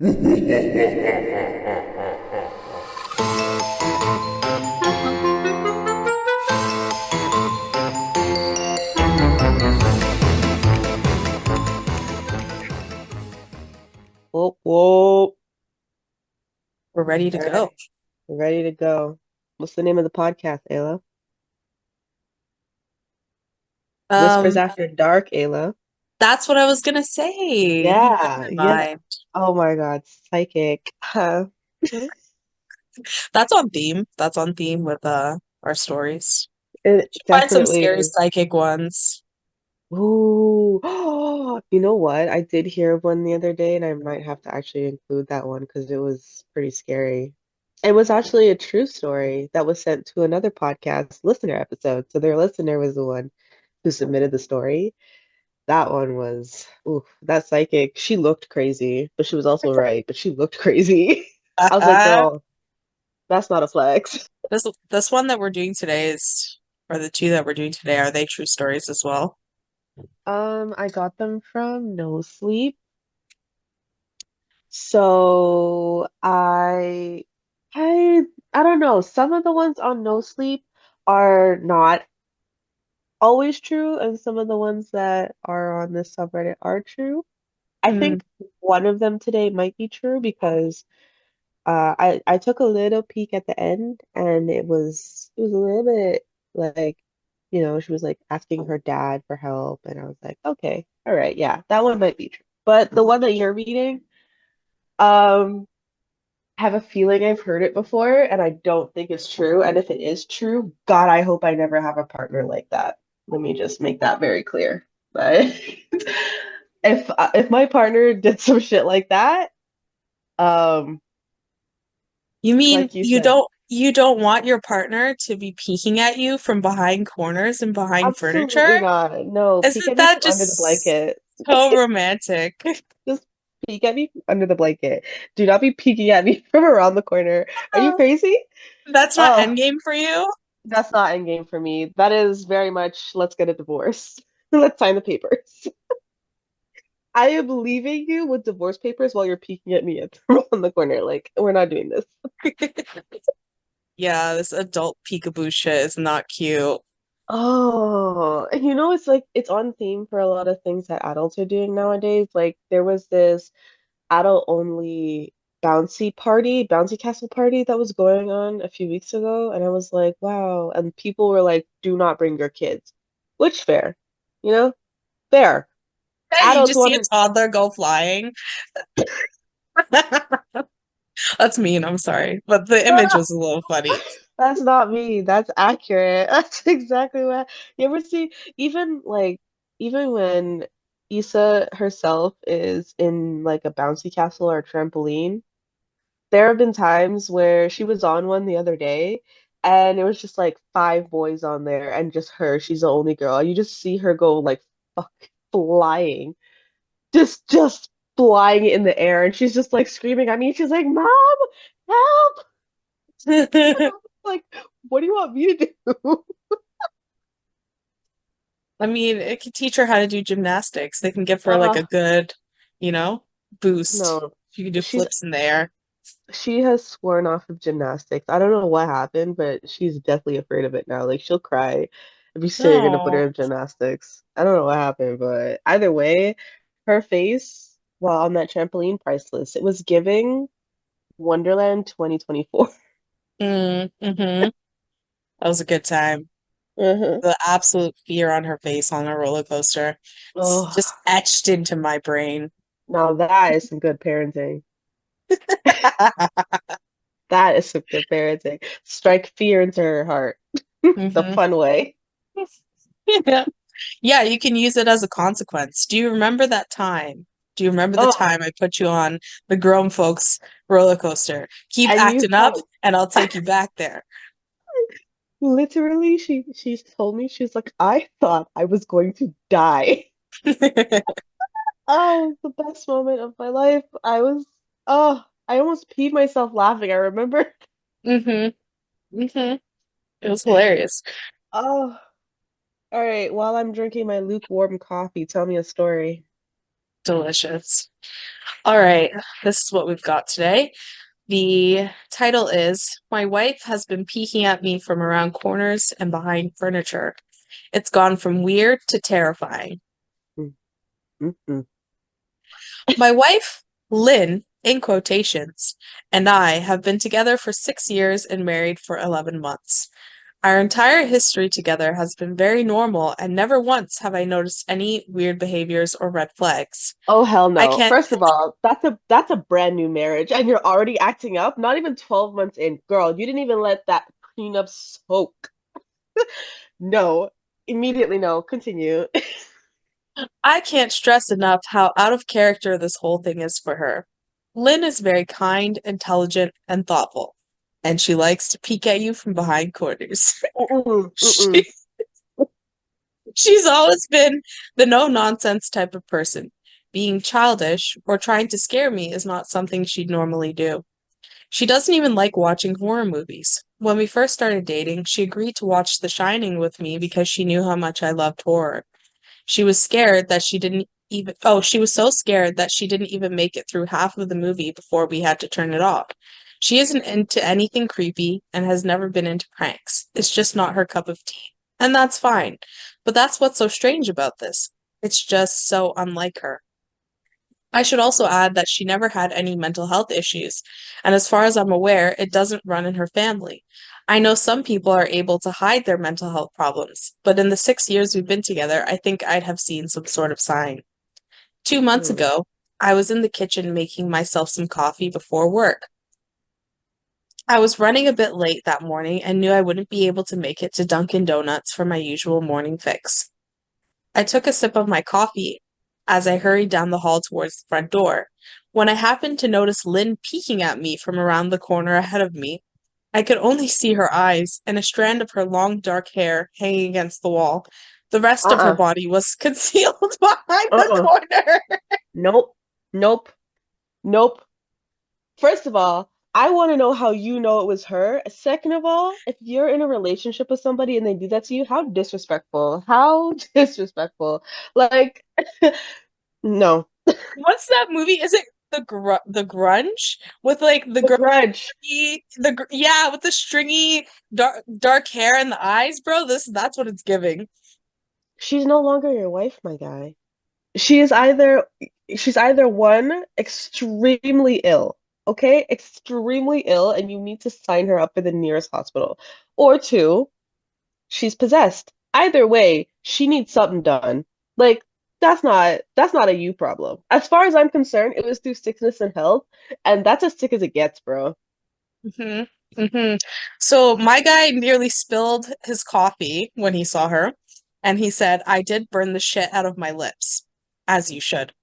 Whoop, whoop. We're ready to All go. right, we're ready to go. What's the name of the podcast, Ayla? Whispers Um, After Dark, Ayla. that's what I was gonna say. You read Yeah, my yeah. mind. Oh my God, psychic. That's on theme. That's on theme with our stories. It Should find some definitely scary is. psychic ones. Ooh, you know what? I did hear of one the other day, and I might have to actually include that one because it was pretty scary. It was actually a true story that was sent to another podcast listener episode. So their listener was the one who submitted the story. That one was, ooh, that psychic. She looked crazy, but she was also right, but she looked crazy. I was like, girl, that's not a flex. This one that we're doing today is, or the two that we're doing today, are they true stories as well? I got them from No Sleep. So I don't know. Some of the ones on No Sleep are not always true, and some of the ones that are on this subreddit are true. I Mm, think one of them today might be true because I took a little peek at the end and it was a little bit like, she was like asking her dad for help and I was like, okay, all right, yeah, that one might be true. But the one that you're reading, um, I have a feeling I've heard it before and I don't think it's true. And if it is true, God, I hope I never have a partner like that. Let me just make that very clear. But if my partner did some shit like that, um, you mean like you said. you don't want your partner to be peeking at you from behind corners and behind Absolutely furniture? not. No, peek Isn't at me that from under the just blanket. so romantic? Just peek at me from under the blanket. Do not be peeking at me from around the corner. Are you crazy? That's not Oh, endgame for you? that's not endgame for me. That is very much let's get a divorce. Let's sign the papers. I am leaving you with divorce papers while you're peeking at me at around the corner. Like, we're not doing this. Yeah, this adult peekaboo shit is not cute. Oh, it's like it's on theme for a lot of things that adults are doing nowadays. Like there was this adult only bouncy castle party that was going on a few weeks ago. And I was like, wow. And people were like, do not bring your kids. Which fair, you know, fair. Yeah, you Adults just see want a to, toddler go flying. That's mean, I'm sorry. But the image was a little funny. that's not me. That's accurate. That's exactly what you ever see. Even like, even when Issa herself is in like a bouncy castle or a trampoline, there have been times where she was on one the other day and it was just like five boys on there and just her. She's the only girl. You just see her go like fuck flying. Just flying in the air and she's just like screaming at me. She's like, "Mom, help!" Like, what do you want me to do? I mean, it could teach her how to do gymnastics. They can give her like a Uh, good, you know, boost. no. She can do She's flips in the air. she has sworn off of gymnastics. I don't know what happened, but she's deathly afraid of it now. Like she'll cry if you say you're gonna put her No. in gymnastics. I don't know what happened, but either way, her face while on that trampoline, priceless. It was giving Wonderland 2024. Mm-hmm. That was a good time. Uh-huh. The absolute fear on her face on a roller coaster. It's Oh, just etched into my brain. now that is some good parenting. That is some good parenting. Strike fear into her heart. The Hmm. fun way. Yeah. Yeah, you can use it as a consequence. Do you remember that time? Do you remember the Oh, time I put you on the grown folks roller coaster? Keep and you acting up thought and I'll take you back there. literally, she's told me, she's like, I thought I was going to die. Oh, it was the best moment of my life. I almost peed myself laughing. I remember. Hmm. Hmm. It was hilarious. Oh, all right. While I'm drinking my lukewarm coffee, tell me a story. Delicious. All right, this is what we've got today. The title is My Wife Has Been Peeking at Me from Around Corners and Behind Furniture. It's gone from weird to terrifying. Mm, mm, mm. My wife, Lynn, in quotations, and I have been together for 6 years and married for 11 months. Our entire history together has been very normal, and never once have I noticed any weird behaviors or red flags. Oh hell I no. can't, First of all, that's a brand new marriage and you're already acting up, not even 12 months in. Girl, you didn't even let that prenup soak. No. Immediately no. Continue. I can't stress enough how out of character this whole thing is for her. Lynn is very kind, intelligent, and thoughtful, and she likes to peek at you from behind corners. Mm-mm, She mm-mm. She's always been the no nonsense type of person. Being childish or trying to scare me is not something she'd normally do. She doesn't even like watching horror movies. When we first started dating, she agreed to watch The Shining with me because she knew how much I loved horror. She was so scared that she didn't even make it through half of the movie before we had to turn it off. She isn't into anything creepy and has never been into pranks. It's just not her cup of tea. And that's fine. But that's what's so strange about this. It's just so unlike her. I should also add that she never had any mental health issues, and as far as I'm aware, it doesn't run in her family. I know some people are able to hide their mental health problems, but in the 6 years we've been together, I think I'd have seen some sort of sign. 2 months Mm. ago, I was in the kitchen making myself some coffee before work. I was running a bit late that morning and knew I wouldn't be able to make it to Dunkin' Donuts for my usual morning fix. I took a sip of my coffee as I hurried down the hall towards the front door, when I happened to notice Lynn peeking at me from around the corner ahead of me. I could only see her eyes and a strand of her long dark hair hanging against the wall. The rest of her Uh-uh. body was concealed behind the Uh-uh. corner. Nope. Nope. Nope. First of all, I want to know how you know it was her. Second of all, if you're in a relationship with somebody and they do that to you, how disrespectful. How disrespectful. Like, no. What's that movie? Is it the Grunge with like the The girl grudge. yeah, with the stringy dark hair and the eyes, bro? That's what it's giving. She's no longer your wife, my guy. She is either she's either one, extremely ill, okay? Extremely ill, and you need to sign her up for the nearest hospital. Or two, she's possessed. Either way, she needs something done. Like, that's not a you problem. As far as I'm concerned, it was through sickness and health, and that's as sick as it gets, bro. Hmm hmm So my guy nearly spilled his coffee when he saw her, and he said, "I did burn the shit out of my lips, as you should."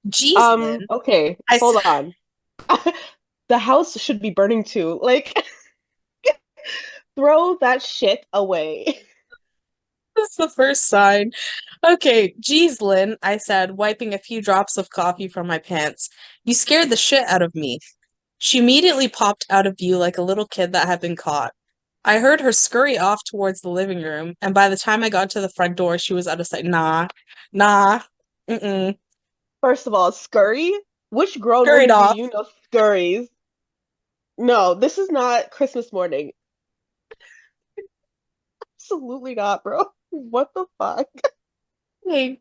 Jeez, Lynn. Okay, I hold on. The house should be burning too. Like, throw that shit away. That's the first sign. Okay, geez, Lynn, I said, wiping a few drops of coffee from my pants. You scared the shit out of me. She immediately popped out of view like a little kid that had been caught. I heard her scurry off towards the living room, and by the time I got to the front door, she was out of sight. Nah, nah, mm-mm. First of all, scurry? Which grown Scurried woman do off. you know scurries? No, this is not Christmas morning. Absolutely not, bro. What the fuck? Hey,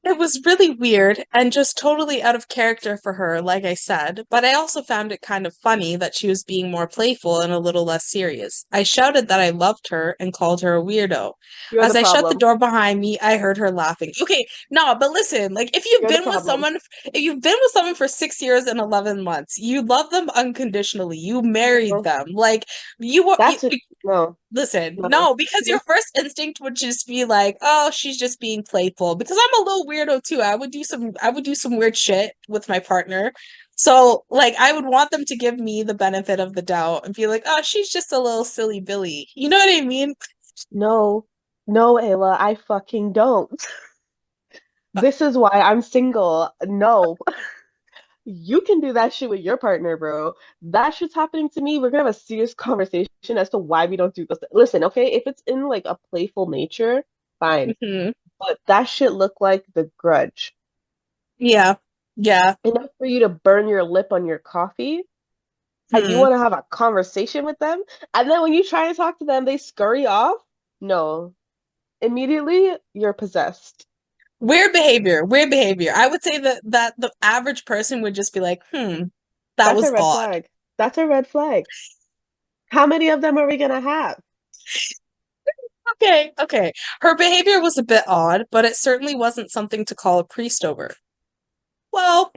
it was really weird and just totally out of character for her, like I said, but I also found it kind of funny that she was being more playful and a little less serious. I shouted that I loved her and called her a weirdo. You're As the I shut the problem. door behind me, I heard her laughing. Okay, no, but listen, like You're the problem. if you've been with someone for 6 years and 11 months, you love them unconditionally. You married No, them. Like you were that's it. No, listen, no, no, because your no. first instinct would just be like, "Oh, she's just being playful." Because I'm a little weirdo too. I would do some weird shit with my partner. So, like, I would want them to give me the benefit of the doubt and be like, "Oh, she's just a little silly Billy." You know what I mean? No, no, Ayla, I fucking don't. Uh, This is why I'm single. No, you can do that shit with your partner, bro. That shit's happening to me. We're gonna have a serious conversation as to why we don't do this. Listen, okay, if it's in like a playful nature, fine. mhm. But that shit looked like the grudge. Yeah. Yeah. enough for you to burn your lip on your coffee, and you Hmm. want to have a conversation with them, and then when you try to talk to them, they scurry off. No, immediately you're possessed. Weird behavior. Weird behavior. I would say that the average person would just be like, that That's a was red odd. flag. That's a red flag. How many of them are we gonna have? Okay, okay. Her behavior was a bit odd, but it certainly wasn't something to call a priest over. Well,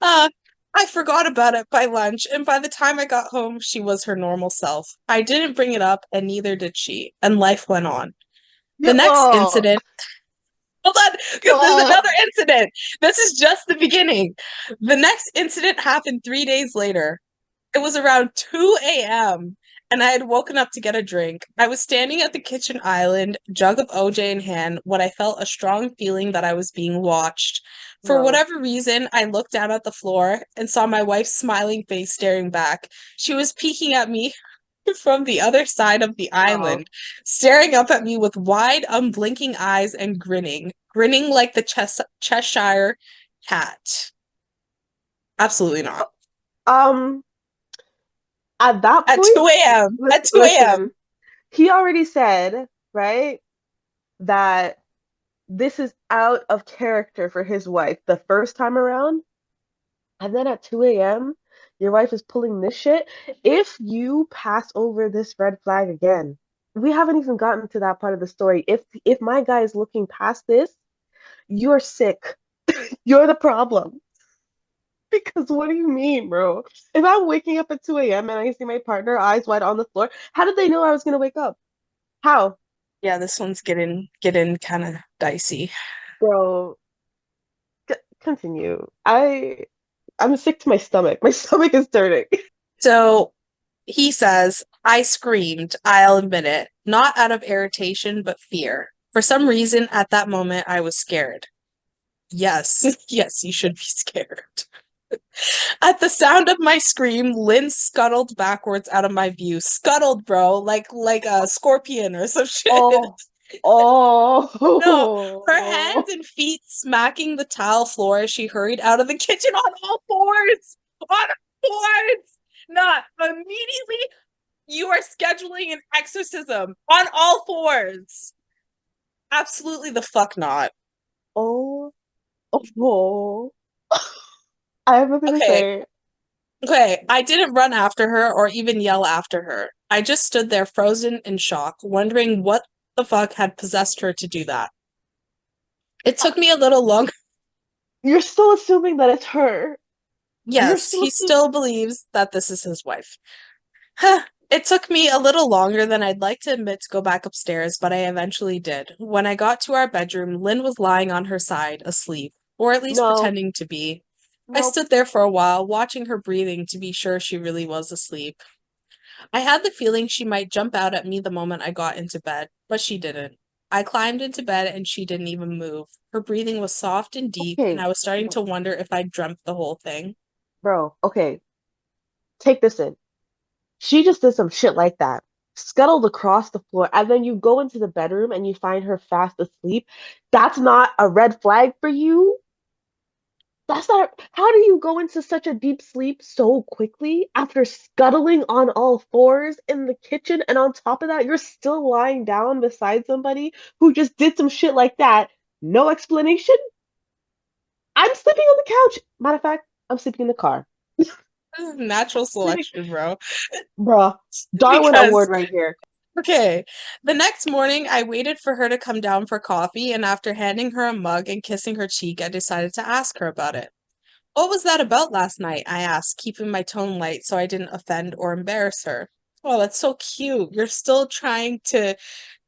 uh, I forgot about it by lunch, and by the time I got home, she was her normal self. I didn't bring it up, and neither did she, and life went on. The Yeah, next oh, incident, hold on, because there's oh, another incident. This is just the beginning. The next incident happened 3 days later. It was around 2 a.m. and I had woken up to get a drink. I was standing at the kitchen island, jug of OJ in hand, when I felt a strong feeling that I was being watched. For bro, whatever reason, I looked down at the floor and saw my wife's smiling face staring back. She was peeking at me from the other side of the bro. island, staring up at me with wide, unblinking eyes and grinning like the Cheshire cat. Absolutely not. Um, at that At point, 2 a.m. At 2 a.m. listen, he already said, right, that this is out of character for his wife the first time around, and then at 2 a.m., your wife is pulling this shit. If you pass over this red flag again, we haven't even gotten to that part of the story. If my guy is looking past this, you're sick. You're the problem. Because what do you mean, bro? If I'm waking up at 2 a.m. and I see my partner eyes wide on the floor, how did they know I was gonna wake up? How? Yeah, this one's getting kind of dicey. Bro, continue. I'm sick to my stomach. My stomach is turning. So he says, I screamed, I'll admit it, not out of irritation, but fear. For some reason, at that moment, I was scared. Yes, yes, you should be scared. At the sound of my scream, Lynn scuttled backwards out of my view. Scuttled, bro, like a scorpion or some shit. Oh, No, her hands oh. and feet smacking the tile floor as she hurried out of the kitchen on all fours. On all fours. Not immediately. You are scheduling an exorcism on all fours. Absolutely the fuck not. Oh, oh. I have nothing to Okay, say. okay. I didn't run after her or even yell after her. I just stood there frozen in shock, wondering what the fuck had possessed her to do that. It took me a little longer. You're still assuming that it's her. You're Yes, still he assuming. still believes that this is his wife. It took me a little longer than I'd like to admit to go back upstairs, but I eventually did. When I got to our bedroom, Lynn was lying on her side, asleep, or at least No, pretending to be. I nope. stood there for a while, watching her breathing to be sure she really was asleep. I had the feeling she might jump out at me the moment I got into bed, but she didn't. I climbed into bed and she didn't even move. Her breathing was soft and deep, and Okay, I was starting bro, to wonder if I'd dreamt the whole thing. bro. Okay, take this in. She just did some shit like that, scuttled across the floor, and then you go into the bedroom and you find her fast asleep. That's not a red flag for you? That's not. How do you go into such a deep sleep so quickly after scuttling on all fours in the kitchen? And on top of that, you're still lying down beside somebody who just did some shit like that. No explanation. I'm sleeping on the couch. Matter of fact, I'm sleeping in the car. Natural Sleeping. selection, bro. Bruh, Darwin Because Award right here. okay. The next morning, I waited for her to come down for coffee, and after handing her a mug and kissing her cheek, I decided to ask her about it. What was that about last night? I asked, keeping my tone light so I didn't offend or embarrass her. Oh, that's so cute. You're still trying to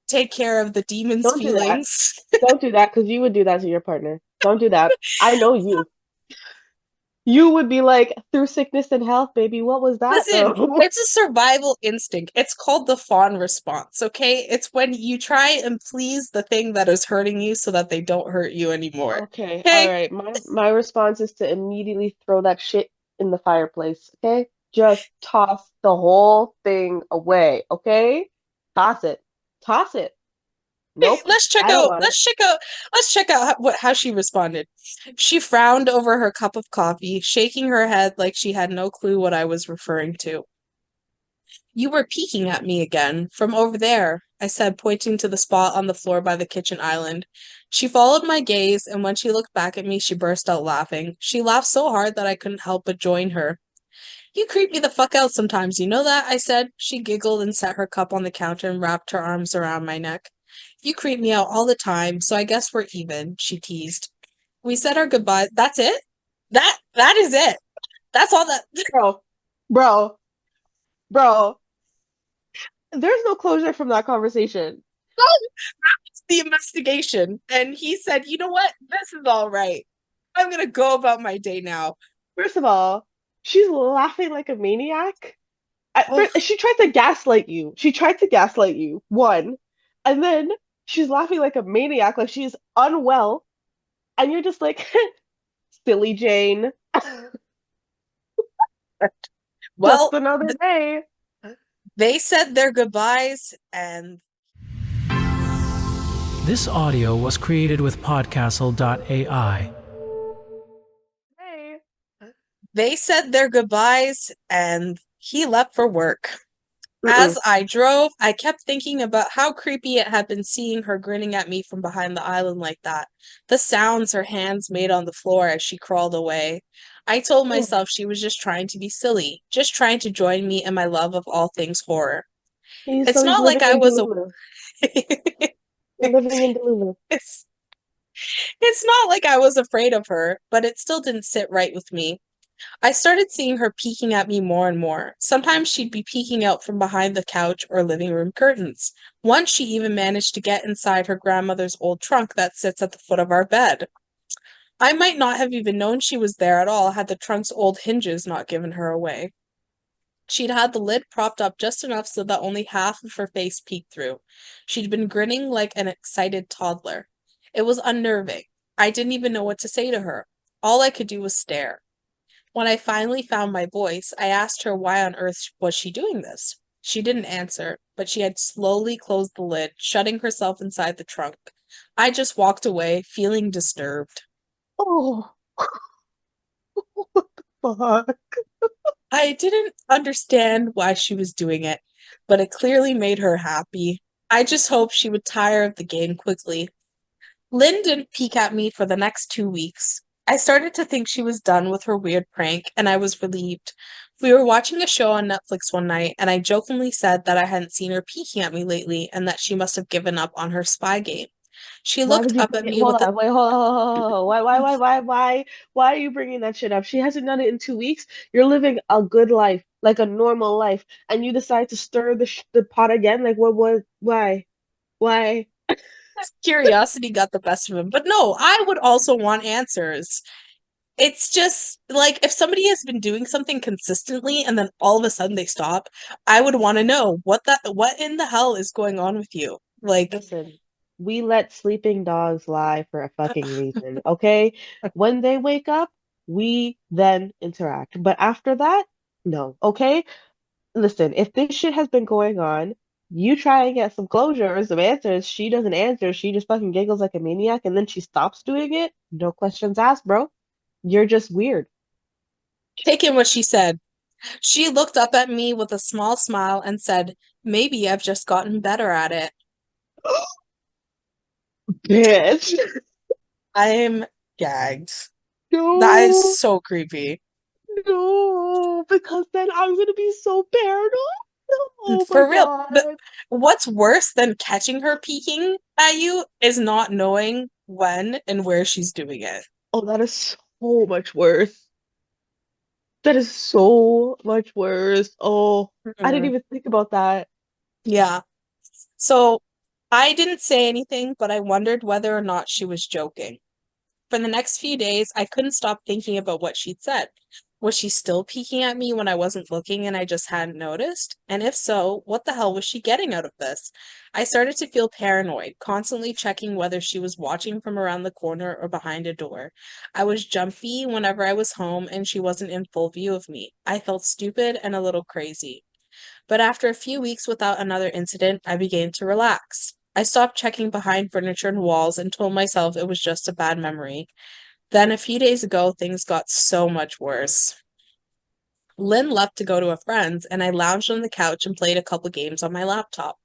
take care of the demon's Don't do that. feelings. Don't do that because you would do that to your partner. Don't do that. I know you. You would be like, through sickness and health, baby. What was that Listen, though? it's a survival instinct. It's called the fawn response, okay? It's when you try and please the thing that is hurting you so that they don't hurt you anymore. Okay, all Okay? right. My response is to immediately throw that shit in the fireplace, okay? Just toss the whole thing away, okay? Toss it. Toss it. Okay, Nope, I don't want it. let's check out how she responded. She frowned over her cup of coffee, shaking her head like she had no clue what I was referring to. You were peeking at me again, from over there, I said, pointing to the spot on the floor by the kitchen island. She followed my gaze, and when she looked back at me, she burst out laughing. She laughed so hard that I couldn't help but join her. You creep me the fuck out sometimes, you know that? I said. She giggled and set her cup on the counter and wrapped her arms around my neck. You creep me out all the time, so I guess we're even, she teased. We said our goodbyes. That's it? That is it. That's all that Bro, bro, bro. There's no closure from that conversation. the investigation. And he said, you know what? This is all right. I'm gonna go about my day now. First of all, she's laughing like a maniac. Oh, She tried to gaslight you. She tried to gaslight you, one. And then she's laughing like a maniac, like she's unwell. And you're just like, silly Jane. Just well, another day. they said their goodbyes and This audio was created with Podcastle.ai. Hey. they said their goodbyes and he left for work. Mm-mm. As I drove, I kept thinking about how creepy it had been seeing her grinning at me from behind the island like that. The sounds her hands made on the floor as she crawled away. I told Oh, myself she was just trying to be silly, just trying to join me in my love of all things horror. so It's he's not like living I in was a Delulu. Living in Delulu. it's, it's not like I was afraid of her, but it still didn't sit right with me. I started seeing her peeking at me more and more. Sometimes she'd be peeking out from behind the couch or living room curtains. Once she even managed to get inside her grandmother's old trunk that sits at the foot of our bed. I might not have even known she was there at all had the trunk's old hinges not given her away. She'd had the lid propped up just enough so that only half of her face peeked through. She'd been grinning like an excited toddler. It was unnerving. I didn't even know what to say to her. All I could do was stare. When I finally found my voice, I asked her why on earth was she doing this. She didn't answer, but she had slowly closed the lid, shutting herself inside the trunk. I just walked away, feeling disturbed. Oh, fuck. I didn't understand why she was doing it, but it clearly made her happy. I just hoped she would tire of the game quickly. Lynn didn't peek at me for the next 2 weeks. I started to think she was done with her weird prank, and I was relieved. We were watching a show on Netflix one night, and I jokingly said that I hadn't seen her peeking at me lately and that she must have given up on her spy game. She Why looked would you up at bring it? me Hold with a on, wait, hold on. Why are you bringing that shit up? She hasn't done it in 2 weeks. You're living a good life, like a normal life, and you decide to stir the pot again. Like, why? curiosity got the best of him. But no, I would also want answers. It's just like if somebody has been doing something consistently and then all of a sudden they stop, I would want to know what in the hell is going on with you. Like Listen, we let sleeping dogs lie for a fucking reason, okay? When they wake up, we then interact. But after that, no, okay? Listen, if this shit has been going on, you try and get some closure or some answers. She doesn't answer. She just fucking giggles like a maniac and then she stops doing it. No questions asked, bro. You're just weird. taking what she said. She looked up at me with a small smile and said, "Maybe I've just gotten better at it." Bitch. I'm gagged. That is No, so creepy. no, because then I'm gonna be so paranoid. Oh my For real. But God. what's worse than catching her peeking at you is not knowing when and where she's doing it. Oh, that is so much worse. That is so much worse. Oh, I didn't Mm-mm. even think about that. Yeah. So I didn't say anything, but I wondered whether or not she was joking. For the next few days, I couldn't stop thinking about what she'd said. Was she still peeking at me when I wasn't looking and I just hadn't noticed? And if so, what the hell was she getting out of this? I started to feel paranoid, constantly checking whether she was watching from around the corner or behind a door. I was jumpy whenever I was home and she wasn't in full view of me. I felt stupid and a little crazy. But after a few weeks without another incident, I began to relax. I stopped checking behind furniture and walls and told myself it was just a bad memory. Then a few days ago, things got so much worse. Lynn left to go to a friend's, and I lounged on the couch and played a couple games on my laptop.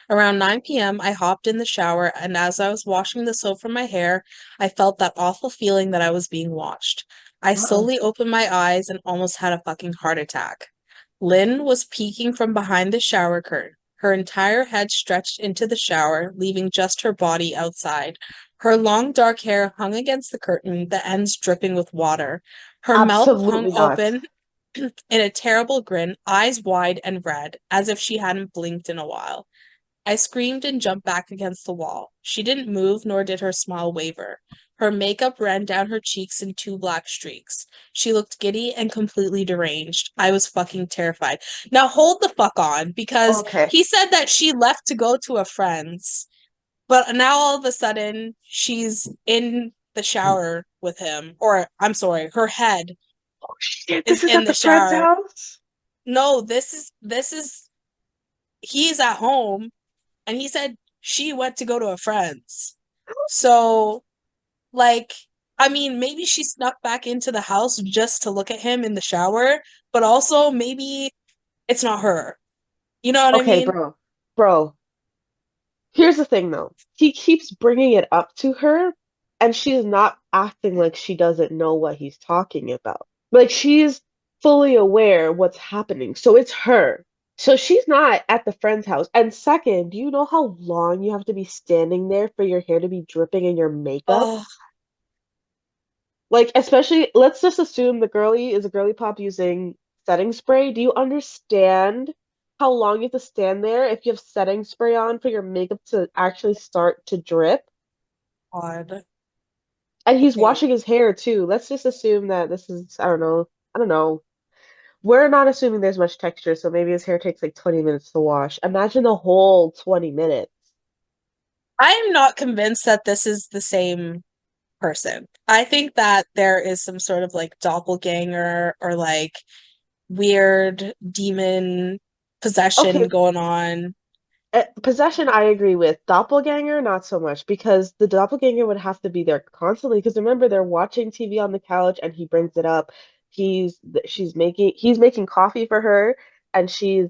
Around 9 p.m., I hopped in the shower, and as I was washing the soap from my hair, I felt that awful feeling that I was being watched. I Uh-uh. slowly opened my eyes and almost had a fucking heart attack. Lynn was peeking from behind the shower curtain. Her entire head stretched into the shower, leaving just her body outside. Her long dark hair hung against the curtain, the ends dripping with water. Her mouth hung Absolutely not. open in a terrible grin, eyes wide and red, as if she hadn't blinked in a while. I screamed and jumped back against the wall. She didn't move, nor did her smile waver. Her makeup ran down her cheeks in two black streaks. She looked giddy and completely deranged. I was fucking terrified. Now hold the fuck on, because Okay. he said that she left to go to a friend's, but now all of a sudden she's in the shower with him. Or, I'm sorry, her head Oh shit, is this is in at the the friend's shower. house? No, this is he's at home, and he said she went to go to a friend's. So, like, I mean, maybe she snuck back into the house just to look at him in the shower, but also maybe it's not her. You know what I Okay, mean? bro. Bro, here's the thing though. He keeps bringing it up to her, and she's not acting like she doesn't know what he's talking about. Like she's fully aware what's happening. So it's her. So she's not at the friend's house. And second, do you know how long you have to be standing there for your hair to be dripping in your makeup? Oh, Like, especially, let's just assume the girly is a girly pop using setting spray. Do you understand how long you have to stand there if you have setting spray on for your makeup to actually start to drip? God. And he's Okay. washing his hair too. Let's just assume that this is, I don't know, I don't know. We're not assuming there's much texture, so maybe his hair takes like 20 minutes to wash. Imagine the whole 20 minutes. I am not convinced that this is the same person. I think that there is some sort of like doppelganger or like weird demon possession Okay, going on. Possession, I agree with. Doppelganger, not so much, because the doppelganger would have to be there constantly. Because remember, they're watching TV on the couch, and he brings it up. He's making coffee for her, and she's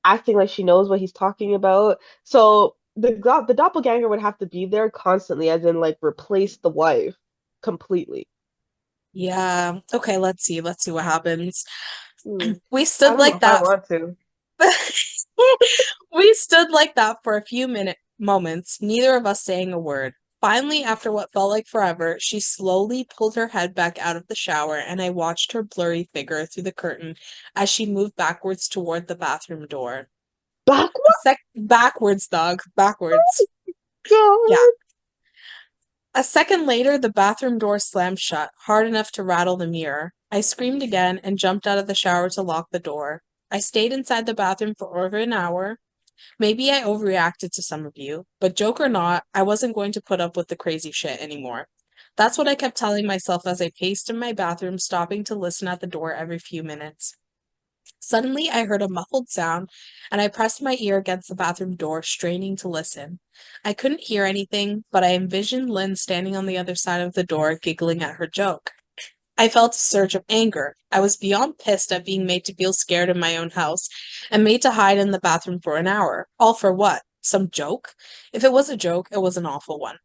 acting like she knows what he's talking about. So the doppelganger would have to be there constantly, as in like replace the wife completely. Yeah. Okay, let's see. Let's see what happens. Hmm. We I stood don't know like if I that. want to. We stood like that for a few moments, neither of us saying a word. Finally, after what felt like forever, she slowly pulled her head back out of the shower, and I watched her blurry figure through the curtain as she moved backwards toward the bathroom door. Backward? Backwards, dog, backwards. Yeah. God. A second later, the bathroom door slammed shut, hard enough to rattle the mirror. I screamed again and jumped out of the shower to lock the door. I stayed inside the bathroom for over an hour. Maybe I overreacted to some of you, but joke or not, I wasn't going to put up with the crazy shit anymore. That's what I kept telling myself as I paced in my bathroom, stopping to listen at the door every few minutes. Suddenly, I heard a muffled sound, and I pressed my ear against the bathroom door, straining to listen. I couldn't hear anything, but I envisioned Lynn standing on the other side of the door, giggling at her joke. I felt a surge of anger. I was beyond pissed at being made to feel scared in my own house and made to hide in the bathroom for an hour. All for what? Some joke? If it was a joke, it was an awful one.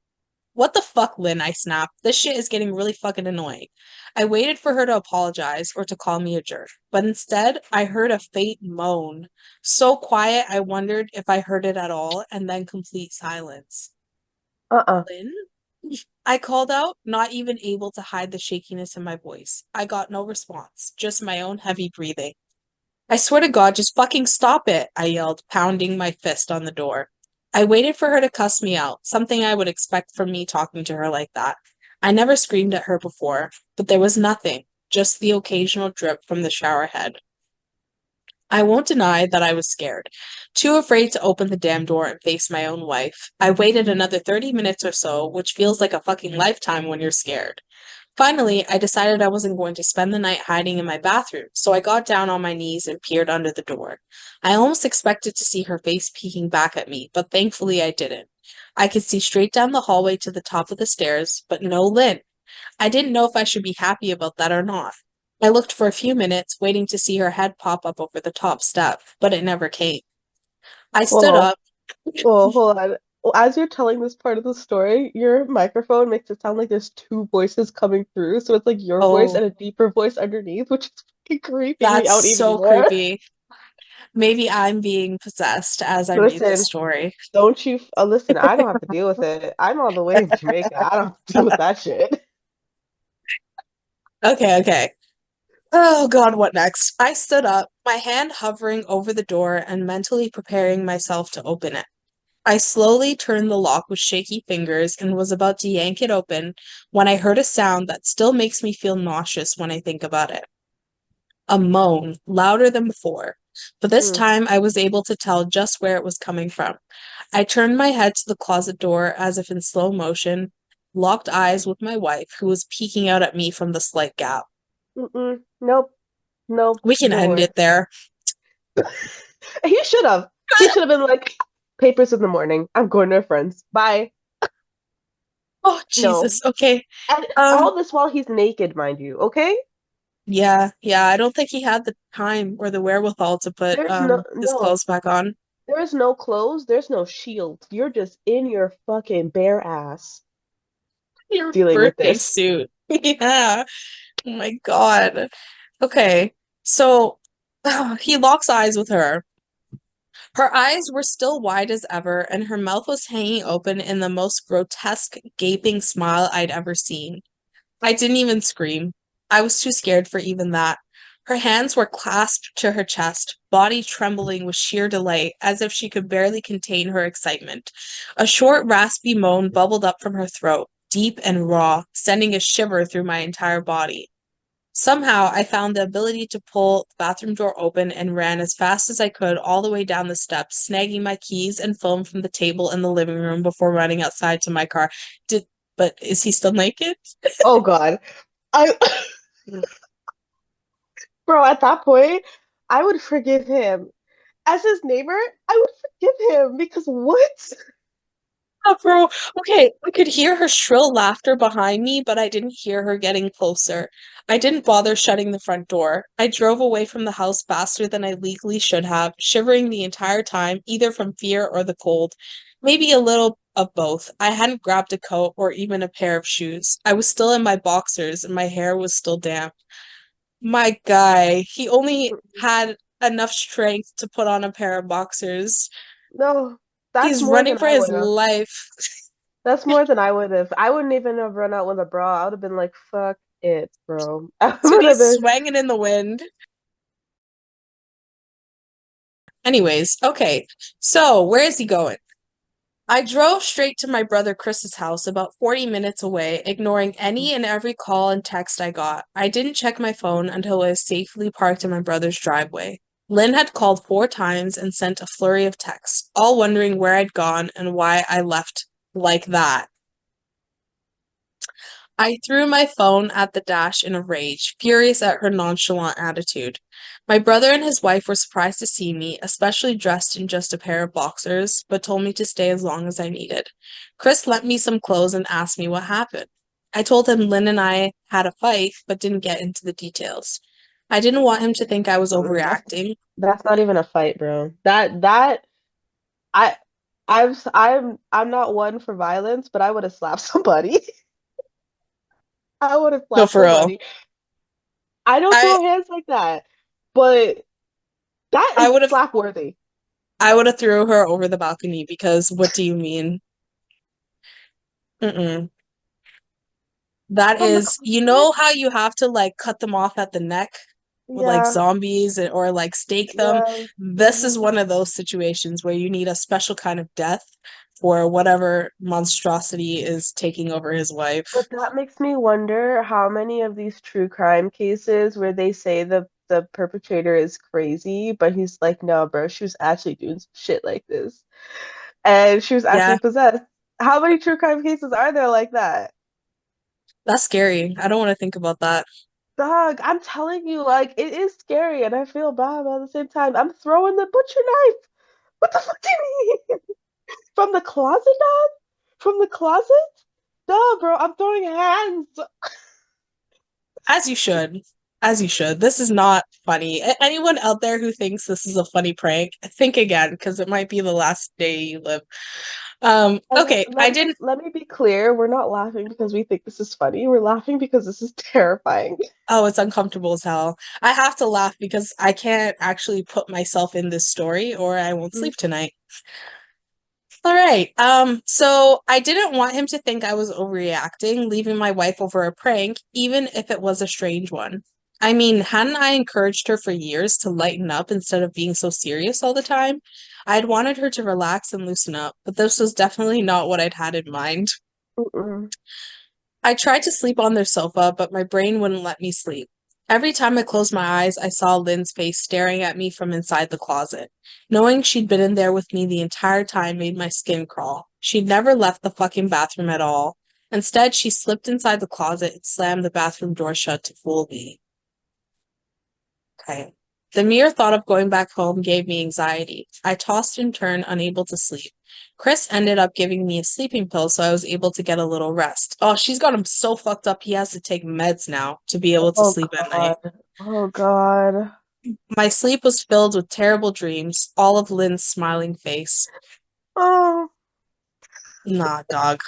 What the fuck, Lynn? I snapped. This shit is getting really fucking annoying. I waited for her to apologize or to call me a jerk, but instead, I heard a faint moan. So quiet, I wondered if I heard it at all, and then complete silence. Uh-uh. Lynn? I called out, not even able to hide the shakiness in my voice. I got no response, just my own heavy breathing. I swear to God, just fucking stop it, I yelled, pounding my fist on the door. I waited for her to cuss me out, something I would expect from me talking to her like that. I never screamed at her before, but there was nothing, just the occasional drip from the shower head. I won't deny that I was scared, too afraid to open the damn door and face my own wife. I waited another 30 minutes or so, which feels like a fucking lifetime when you're scared. Finally, I decided I wasn't going to spend the night hiding in my bathroom, so I got down on my knees and peered under the door. I almost expected to see her face peeking back at me, but thankfully I didn't. I could see straight down the hallway to the top of the stairs, but no Lynn. I didn't know if I should be happy about that or not. I looked for a few minutes, waiting to see her head pop up over the top step, but it never came. I stood Whoa, up. whoa, hold on. As you're telling this part of the story, your microphone makes it sound like there's two voices coming through. So it's like your voice Oh, and a deeper voice underneath, which is fucking creeping me that's out even so more. creepy. Maybe I'm being possessed as I read this Listen, story. don't you listen, I don't have to deal with it. I'm all the way in Jamaica. I don't have to deal with that shit. Okay, okay. Oh God, what next? I stood up, my hand hovering over the door and mentally preparing myself to open it. I slowly turned the lock with shaky fingers and was about to yank it open when I heard a sound that still makes me feel nauseous when I think about it. A moan, louder than before. But this Mm, time I was able to tell just where it was coming from. I turned my head to the closet door as if in slow motion, locked eyes with my wife, who was peeking out at me from the slight gap. mm-mm, nope, nope, We can didn't end work. it there. He should have. He should have been like, papers in the morning. I'm going to a friend's. Bye. Oh, No. Jesus. Okay. And Um, all this while he's naked, mind you, okay? yeah, yeah, I don't think he had the time or the wherewithal to put There's no his no. clothes back on. There's no clothes, there's no shield. You're just in your fucking bare ass Your dealing with birthday this. suit. Yeah. Oh my God. Okay. So he locks eyes with her. Her eyes were still wide as ever, and her mouth was hanging open in the most grotesque, gaping smile I'd ever seen. I didn't even scream. I was too scared for even that. Her hands were clasped to her chest, body trembling with sheer delight, as if she could barely contain her excitement. A short, raspy moan bubbled up from her throat, deep and raw, sending a shiver through my entire body. Somehow, I found the ability to pull the bathroom door open and ran as fast as I could all the way down the steps, snagging my keys and phone from the table in the living room before running outside to my car. Did but is he still naked? Oh God. I bro, at that point, I would forgive him. As his neighbor, I would forgive him because what? Oh, bro. Okay, I could hear her shrill laughter behind me, but I didn't hear her getting closer. I didn't bother shutting the front door. I drove away from the house faster than I legally should have, shivering the entire time, either from fear or the cold. Maybe a little of both. I hadn't grabbed a coat or even a pair of shoes. I was still in my boxers and my hair was still damp. My guy, he only had enough strength to put on a pair of boxers. No, that's He's more running than for I his would have. life. That's more than I would have. I wouldn't even have run out with a bra. I would have been like, fuck it, bro. I To would be have been. swanging in the wind. Anyways, okay. So, where is he going? I drove straight to my brother Chris's house about 40 minutes away, ignoring any and every call and text I got. I didn't check my phone until I was safely parked in my brother's driveway. Lynn had called 4 times and sent a flurry of texts, all wondering where I'd gone and why I left like that. I threw my phone at the dash in a rage, furious at her nonchalant attitude. My brother and his wife were surprised to see me, especially dressed in just a pair of boxers, but told me to stay as long as I needed. Chris lent me some clothes and asked me what happened. I told him Lynn and I had a fight, but didn't get into the details. I didn't want him to think I was Mm-mm, overreacting. that's not even a fight, bro. That I I'm not one for violence, but I would have slapped somebody. I would have No, slapped for real. somebody. I don't I throw hands like that, but that I is would have slap worthy. I would have threw her over the balcony because what do you mean? Mm-mm. That From the is, you closet? know how you have to like cut them off at the neck with like Yeah, zombies or like stake them? yeah. This is Hmm. one of those situations where you need a special kind of death for whatever monstrosity is taking over his wife. But that makes me wonder how many of these true crime cases where they say the perpetrator is crazy, but he's like, no, bro, she was actually doing some shit like this, and she was actually Yeah, possessed. How many true crime cases are there like that? That's scary. I don't want to think about that. Dog, I'm telling you, like it is scary, and I feel bad, but at the same time, I'm throwing the butcher knife. What the fuck do you mean? From the closet, dog? From the closet? Duh, bro, I'm throwing hands. As you should. As you should. This is not funny. Anyone out there who thinks this is a funny prank, think again, because it might be the last day you live. And Okay, I didn't. let me be clear, we're not laughing because we think this is funny. We're laughing because this is terrifying. Oh, it's uncomfortable as hell. I have to laugh because I can't actually put myself in this story or I won't sleep tonight. All right. So I didn't want him to think I was overreacting, leaving my wife over a prank, even if it was a strange one. I mean, hadn't I encouraged her for years to lighten up instead of being so serious all the time? I'd wanted her to relax and loosen up, but this was definitely not what I'd had in mind. Mm-mm. I tried to sleep on their sofa, but my brain wouldn't let me sleep. Every time I closed my eyes, I saw Lynn's face staring at me from inside the closet. Knowing she'd been in there with me the entire time made my skin crawl. She'd never left the fucking bathroom at all. Instead, she slipped inside the closet and slammed the bathroom door shut to fool me. Okay. The mere thought of going back home gave me anxiety. I tossed and turned, unable to sleep. Chris ended up giving me a sleeping pill so I was able to get a little rest. Oh, she's got him so fucked up he has to take meds now to be able to Oh sleep at night. God. Oh God. My sleep was filled with terrible dreams, all of Lynn's smiling face. Oh. Nah, dog.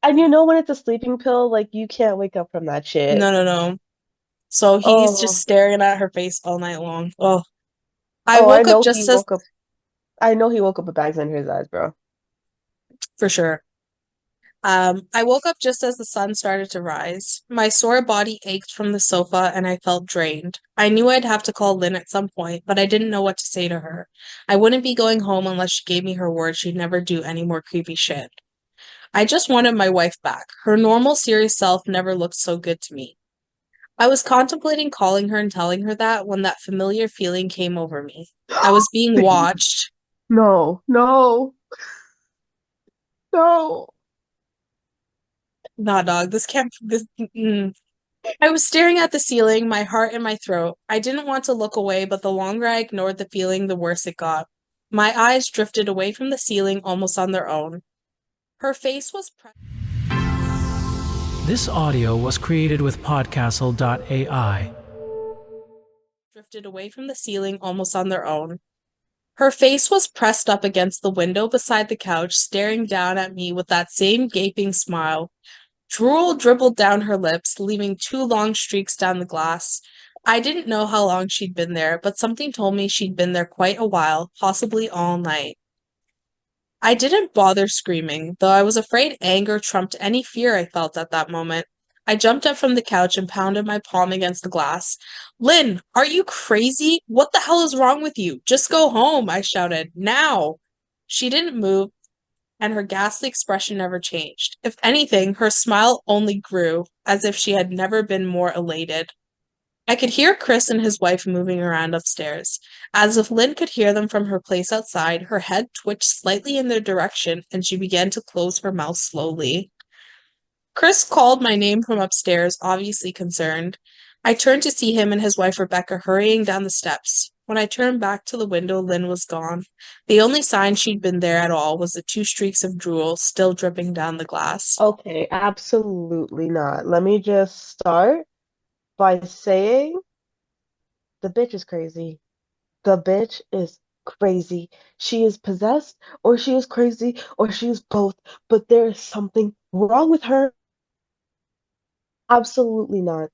And you know when it's a sleeping pill, like you can't wake up from that shit. No, no, no. So he's just Oh. staring at her face all night long. Oh, I Oh, I woke up know he just as, woke up. I know he woke up with bags under his eyes, bro. for sure. I woke up just as the sun started to rise. My sore body ached from the sofa and I felt drained. I knew I'd have to call Lynn at some point, but I didn't know what to say to her. I wouldn't be going home unless she gave me her word she'd never do any more creepy shit. I just wanted my wife back. Her normal, serious self never looked so good to me. I was contemplating calling her and telling her that when that familiar feeling came over me. I was being Please. watched. No, no, no. Nah, dog, this can't. I was staring at the ceiling, my heart in my throat. I didn't want to look away, but the longer I ignored the feeling, the worse it got. My eyes drifted away from the ceiling almost on their own. Her face was This audio was created with Podcastle.ai. drifted away from the ceiling almost on their own. Her face was pressed up against the window beside the couch, staring down at me with that same gaping smile. Drool dribbled down her lips, leaving two long streaks down the glass. I didn't know how long she'd been there, but something told me she'd been there quite a while, possibly all night. I didn't bother screaming, though I was afraid anger trumped any fear I felt at that moment. I jumped up from the couch and pounded my palm against the glass. Lynn, are you crazy? What the hell is wrong with you? Just go home, I shouted. Now! She didn't move, and her ghastly expression never changed. If anything, her smile only grew, as if she had never been more elated. I could hear Chris and his wife moving around upstairs. As if Lynn could hear them from her place outside, her head twitched slightly in their direction, and she began to close her mouth slowly. Chris called my name from upstairs, obviously concerned. I turned to see him and his wife Rebecca hurrying down the steps. When I turned back to the window, Lynn was gone. The only sign she'd been there at all was the two streaks of drool still dripping down the glass. Okay, absolutely not. Let me just start by saying the bitch is crazy. The bitch is crazy. She is possessed, or she is crazy, or she is both, but there is something wrong with her. Absolutely not.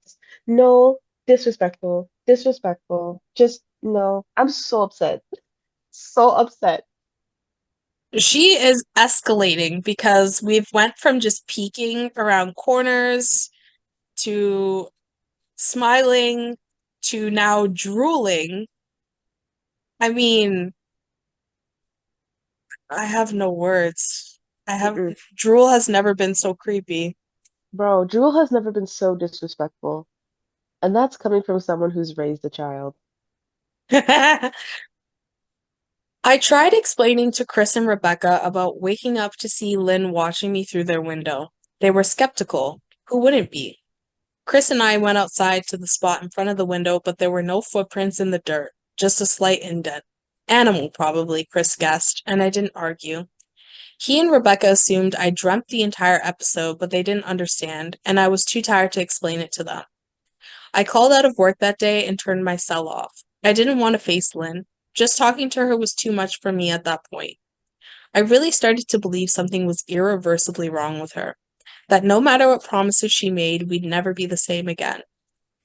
No, disrespectful, disrespectful. Just no. I'm so upset. So upset. She is escalating because we've went from just peeking around corners to smiling to now drooling. I mean, I have no words. I have Mm-mm. drool has never been so creepy. Bro, Jewel has never been so disrespectful. And that's coming from someone who's raised a child. I tried explaining to Chris and Rebecca about waking up to see Lynn watching me through their window. They were skeptical. Who wouldn't be? Chris and I went outside to the spot in front of the window, but there were no footprints in the dirt, just a slight indent. Animal, probably, Chris guessed, and I didn't argue. He and Rebecca assumed I dreamt the entire episode, but they didn't understand, and I was too tired to explain it to them. I called out of work that day and turned my cell off. I didn't want to face Lynn. Just talking to her was too much for me at that point. I really started to believe something was irreversibly wrong with her, that no matter what promises she made, we'd never be the same again.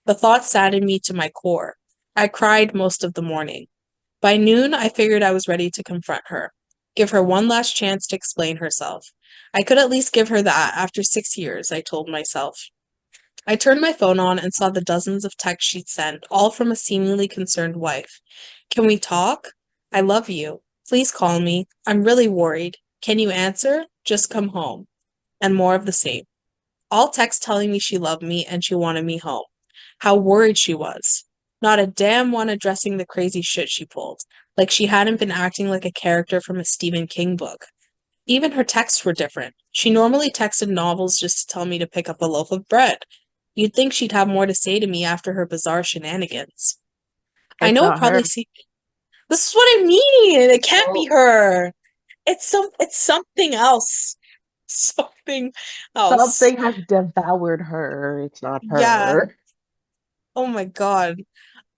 The thought saddened me to my core. I cried most of the morning. By noon, I figured I was ready to confront her, give her one last chance to explain herself. I could at least give her that after 6 years, I told myself. I turned my phone on and saw the dozens of texts she'd sent, all from a seemingly concerned wife. Can we talk? I love you. Please call me. I'm really worried. Can you answer? Just come home. And more of the same. All texts telling me she loved me and she wanted me home. How worried she was. Not a damn one addressing the crazy shit she pulled, like she hadn't been acting like a character from a Stephen King book. Even her texts were different. She normally texted novels just to tell me to pick up a loaf of bread. You'd think she'd have more to say to me after her bizarre shenanigans. I It's know it not probably her. seems this is what I mean. It can't be Oh, her. It's something else. Something else. something has devoured her. It's not Yeah. her. Oh my God.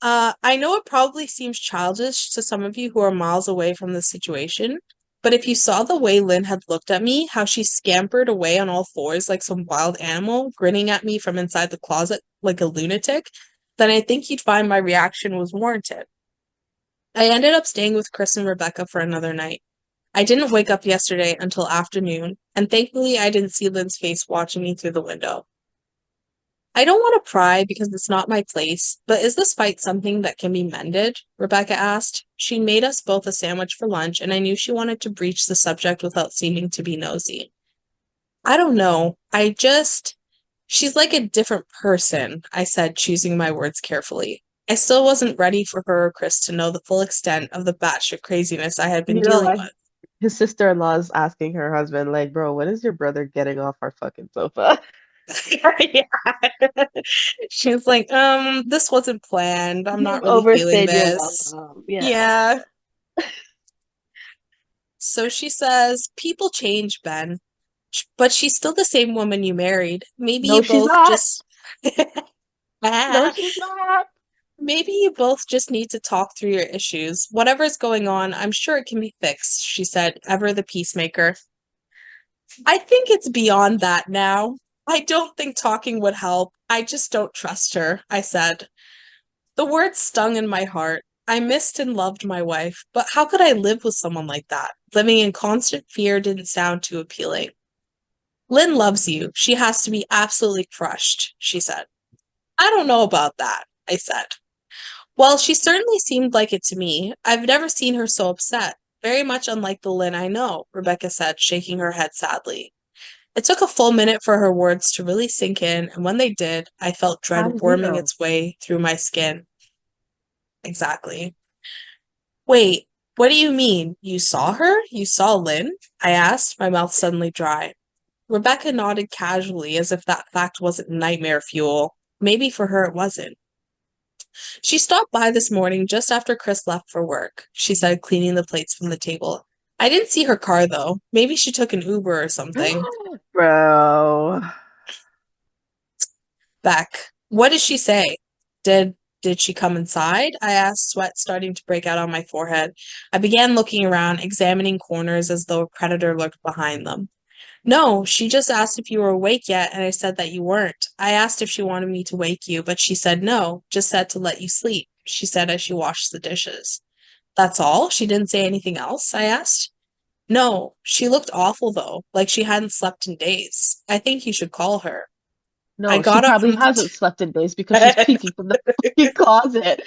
I know it probably seems childish to some of you who are miles away from the situation, but if you saw the way Lynn had looked at me, how she scampered away on all fours like some wild animal, grinning at me from inside the closet like a lunatic, then I think you'd find my reaction was warranted. I ended up staying with Chris and Rebecca for another night. I didn't wake up yesterday until afternoon, and thankfully I didn't see Lynn's face watching me through the window. I don't want to pry because it's not my place, but is this fight something that can be mended? Rebecca asked. She made us both a sandwich for lunch, and I knew she wanted to breach the subject without seeming to be nosy. I don't know. She's like a different person, I said, choosing my words carefully. I still wasn't ready for her or Chris to know the full extent of the batshit craziness I had been You know, dealing like with. his sister-in-law is asking her husband, like, bro, when is your brother getting off our fucking sofa? Yeah. She was like, this wasn't planned. I'm You've not really feeling overstayed your this. welcome. Yeah. Yeah. So she says, people change, Ben, but she's still the same woman you married. Maybe No, you she's both not. just No, she's not. maybe you both just need to talk through your issues. Whatever's going on, I'm sure it can be fixed, she said, ever the peacemaker. I think it's beyond that now. I don't think talking would help. I just don't trust her, I said. The words stung in my heart. I missed and loved my wife, but how could I live with someone like that? Living in constant fear didn't sound too appealing. Lynn loves you. She has to be absolutely crushed, she said. I don't know about that, I said. Well, she certainly seemed like it to me. I've never seen her so upset. Very much unlike the Lynn I know, Rebecca said, shaking her head sadly. It took a full minute for her words to really sink in, and when they did, I felt How dread did you worming know? its way through my skin. Exactly. Wait, what do you mean? You saw her? You saw Lynn? I asked, my mouth suddenly dry. Rebecca nodded casually as if that fact wasn't nightmare fuel. Maybe for her it wasn't. She stopped by this morning just after Chris left for work, she said, cleaning the plates from the table. I didn't see her car though. Maybe she took an Uber or something. Bro. Beck, what did she say? Did she come inside? I asked, sweat starting to break out on my forehead. I began looking around, examining corners as though a predator lurked behind them. No, she just asked if you were awake yet, and I said that you weren't. I asked if she wanted me to wake you, but she said no, just said to let you sleep, she said as she washed the dishes. That's all? She didn't say anything else? I asked. No, she looked awful though, like she hadn't slept in days. I think you should call her. I No, she got up probably from the hasn't slept in days because she's peeking from the fucking closet,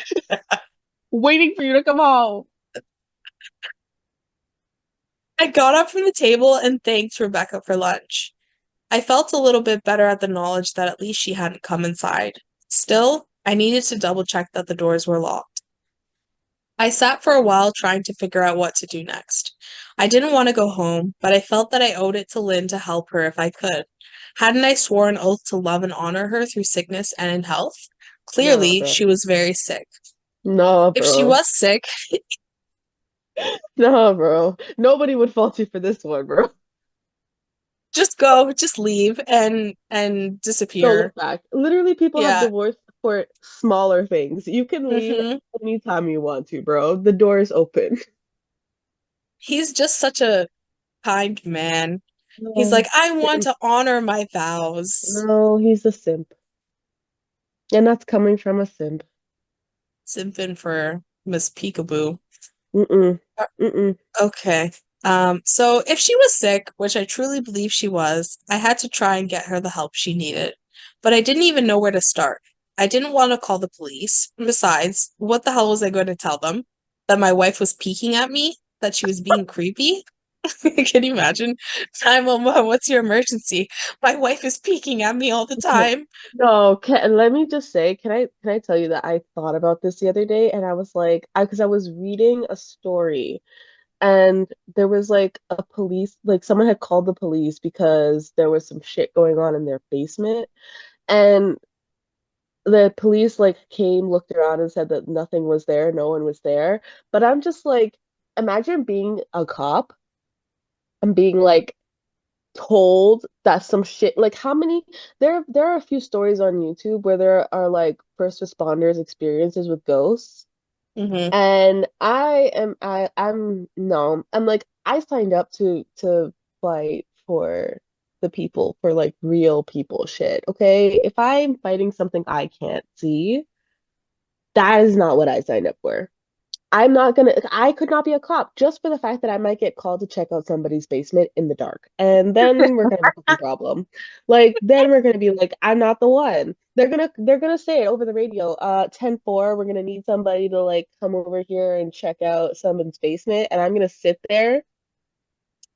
waiting for you to come home. I got up from the table and thanked Rebecca for lunch. I felt a little bit better at the knowledge that at least she hadn't come inside. Still, I needed to double check that the doors were locked. I sat for a while trying to figure out what to do next. I didn't want to go home, but I felt that I owed it to Lynn to help her if I could. Hadn't I sworn an oath to love and honor her through sickness and in health? Nah, Clearly, bro. she was very sick. Nah, If she bro. was sick, Nah, bro. Nobody would fault you for this one, bro. just go, just leave and Don't disappear. look back. Literally, people have Yeah. divorced for smaller things. You can leave hmm anytime you want to, bro. The door is open. He's just such a kind man. He's like, No, I want simp. to honor my vows. No, he's a simp. And that's coming from a simp. Simping for Miss Peekaboo. Mm-mm. Mm-mm. Okay. So if she was sick, which I truly believe she was, I had to try and get her the help she needed. But I didn't even know where to start. I didn't want to call the police. Besides, what the hell was I going to tell them? That my wife was peeking at me? That she was being creepy? Can you imagine? 911, what's your emergency? My wife is peeking at me all the Okay. time. No, let me just say, can I tell you that I thought about this the other day and I was like, because I was reading a story and there was like a police, like someone had called the police because there was some shit going on in their basement. And the police like came, looked around and said that nothing was there, no one was there. But I'm just like, imagine being a cop and being like told that some shit like how many there are a few stories on YouTube where there are like first responders experiences with ghosts. hmm And I'm no, I'm like I signed up to fight for the people for like real people shit. Okay? If I'm fighting something I can't see, that is not what I signed up for. I could not be a cop just for the fact that I might get called to check out somebody's basement in the dark. And then we're gonna have a fucking problem. Like, then we're gonna be like, I'm not the one. They're gonna say it over the radio, 10-4, we're gonna need somebody to like come over here and check out someone's basement, and I'm gonna sit there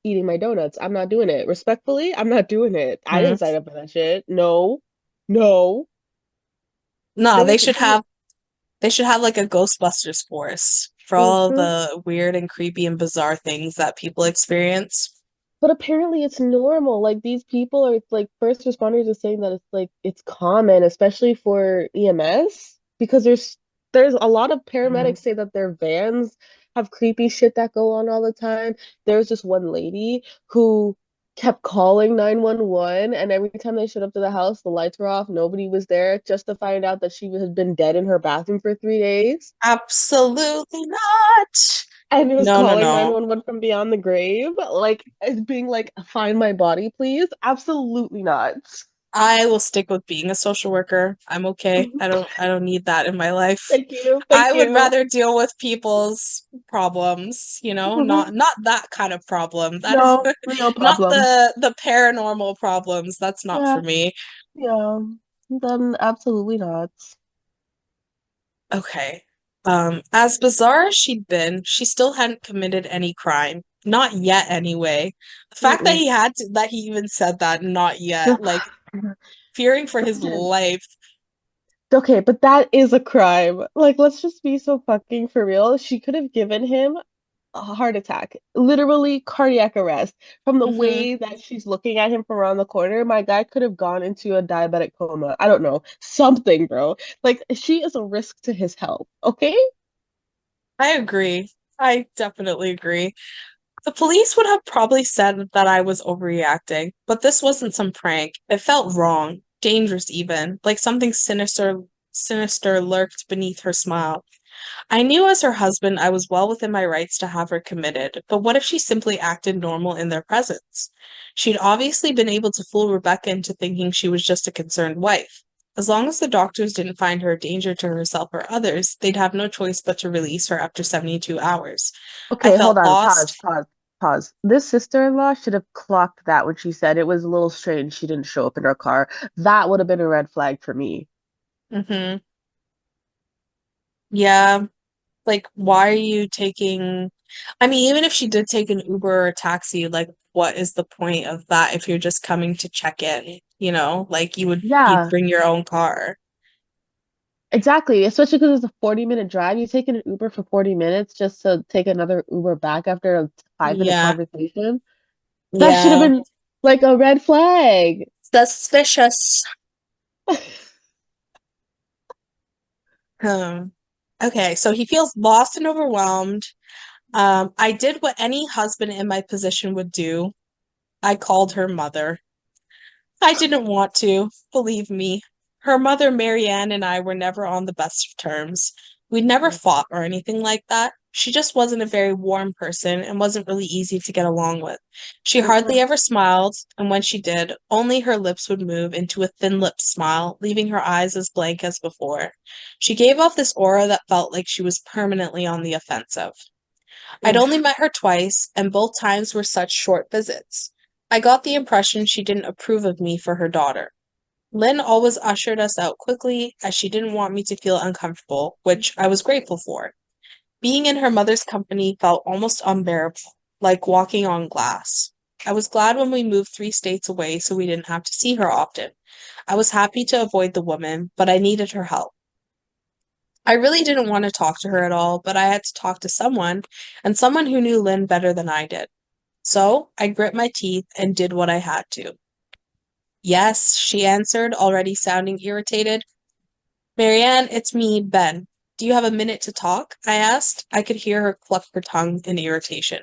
eating my donuts. I'm not doing it. Respectfully, I'm not doing it. I didn't sign up for that shit. No. No. No, There was there was they should have like a Ghostbusters force for all mhm. the weird and creepy and bizarre things that people experience. But apparently it's normal. Like these people are like first responders are saying that it's like it's common, especially for EMS, because there's a lot of Mhm. paramedics say that their vans have creepy shit that go on all the time. There's this one lady who kept calling 911 and every time they showed up to the house, the lights were off, nobody was there, just to find out that she had been dead in her bathroom for 3 days. Absolutely not. And it was No, no, calling no. 911 from beyond the grave, like as being like, find my body, please. Absolutely not. I will stick with being a social worker. I'm okay. I don't need that in my life. Thank you. Thank I would you. rather deal with people's problems, Mhm. not that kind of problem. That is No, real not problems. the paranormal problems. That's not Yeah, for me. yeah. Then absolutely not. Okay. As bizarre as she'd been, she still hadn't committed any crime. Not yet, anyway. The fact that Mm-mm. that he even said that, not yet, like fearing for his Listen, life. okay, but that is a crime. Like, let's just be so fucking for real. She could have given him a heart attack, literally cardiac arrest. From the hmm way that she's looking at him from around the corner, my guy could have gone into a diabetic coma. I don't know, something, bro. Like she is a risk to his health. Okay? I agree. I definitely agree. The police would have probably said that I was overreacting, but this wasn't some prank. It felt wrong, dangerous even, like something sinister lurked beneath her smile. I knew as her husband I was well within my rights to have her committed, but what if she simply acted normal in their presence? She'd obviously been able to fool Rebecca into thinking she was just a concerned wife. As long as the doctors didn't find her a danger to herself or others, they'd have no choice but to release her after 72 hours. I Okay, hold felt on. Pause, lost. pause, pause. This sister-in-law should have clocked that when she said it was a little strange she didn't show up in her car. That would have been a red flag for me. hmm Yeah, like, why are you taking I mean, even if she did take an Uber or a taxi, like, what is the point of that if you're just coming to check in, Like, you'd Yeah, bring your own car. exactly. Especially because it's a 40-minute drive. You take an Uber for 40 minutes just to take another Uber back after a 5-minute Yeah, conversation. That should have yeah. been like a red flag. Suspicious. Okay, so he feels lost and overwhelmed. I did what any husband in my position would do. I called her mother. I didn't want to, believe me. Her mother, Marianne, and I were never on the best of terms. We'd never fought or anything like that. She just wasn't a very warm person and wasn't really easy to get along with. She hardly ever smiled, and when she did, only her lips would move into a thin-lipped smile, leaving her eyes as blank as before. She gave off this aura that felt like she was permanently on the offensive. I'd only met her twice, and both times were such short visits. I got the impression she didn't approve of me for her daughter. Lynn always ushered us out quickly, as she didn't want me to feel uncomfortable, which I was grateful for. Being in her mother's company felt almost unbearable, like walking on glass. I was glad when we moved 3 states away so we didn't have to see her often. I was happy to avoid the woman, but I needed her help. I really didn't want to talk to her at all, but I had to talk to someone, and someone who knew Lynn better than I did. So I grit my teeth and did what I had to. Yes, she answered, already sounding irritated. Marianne, it's me, Ben. Do you have a minute to talk? I asked. I could hear her cluck her tongue in irritation.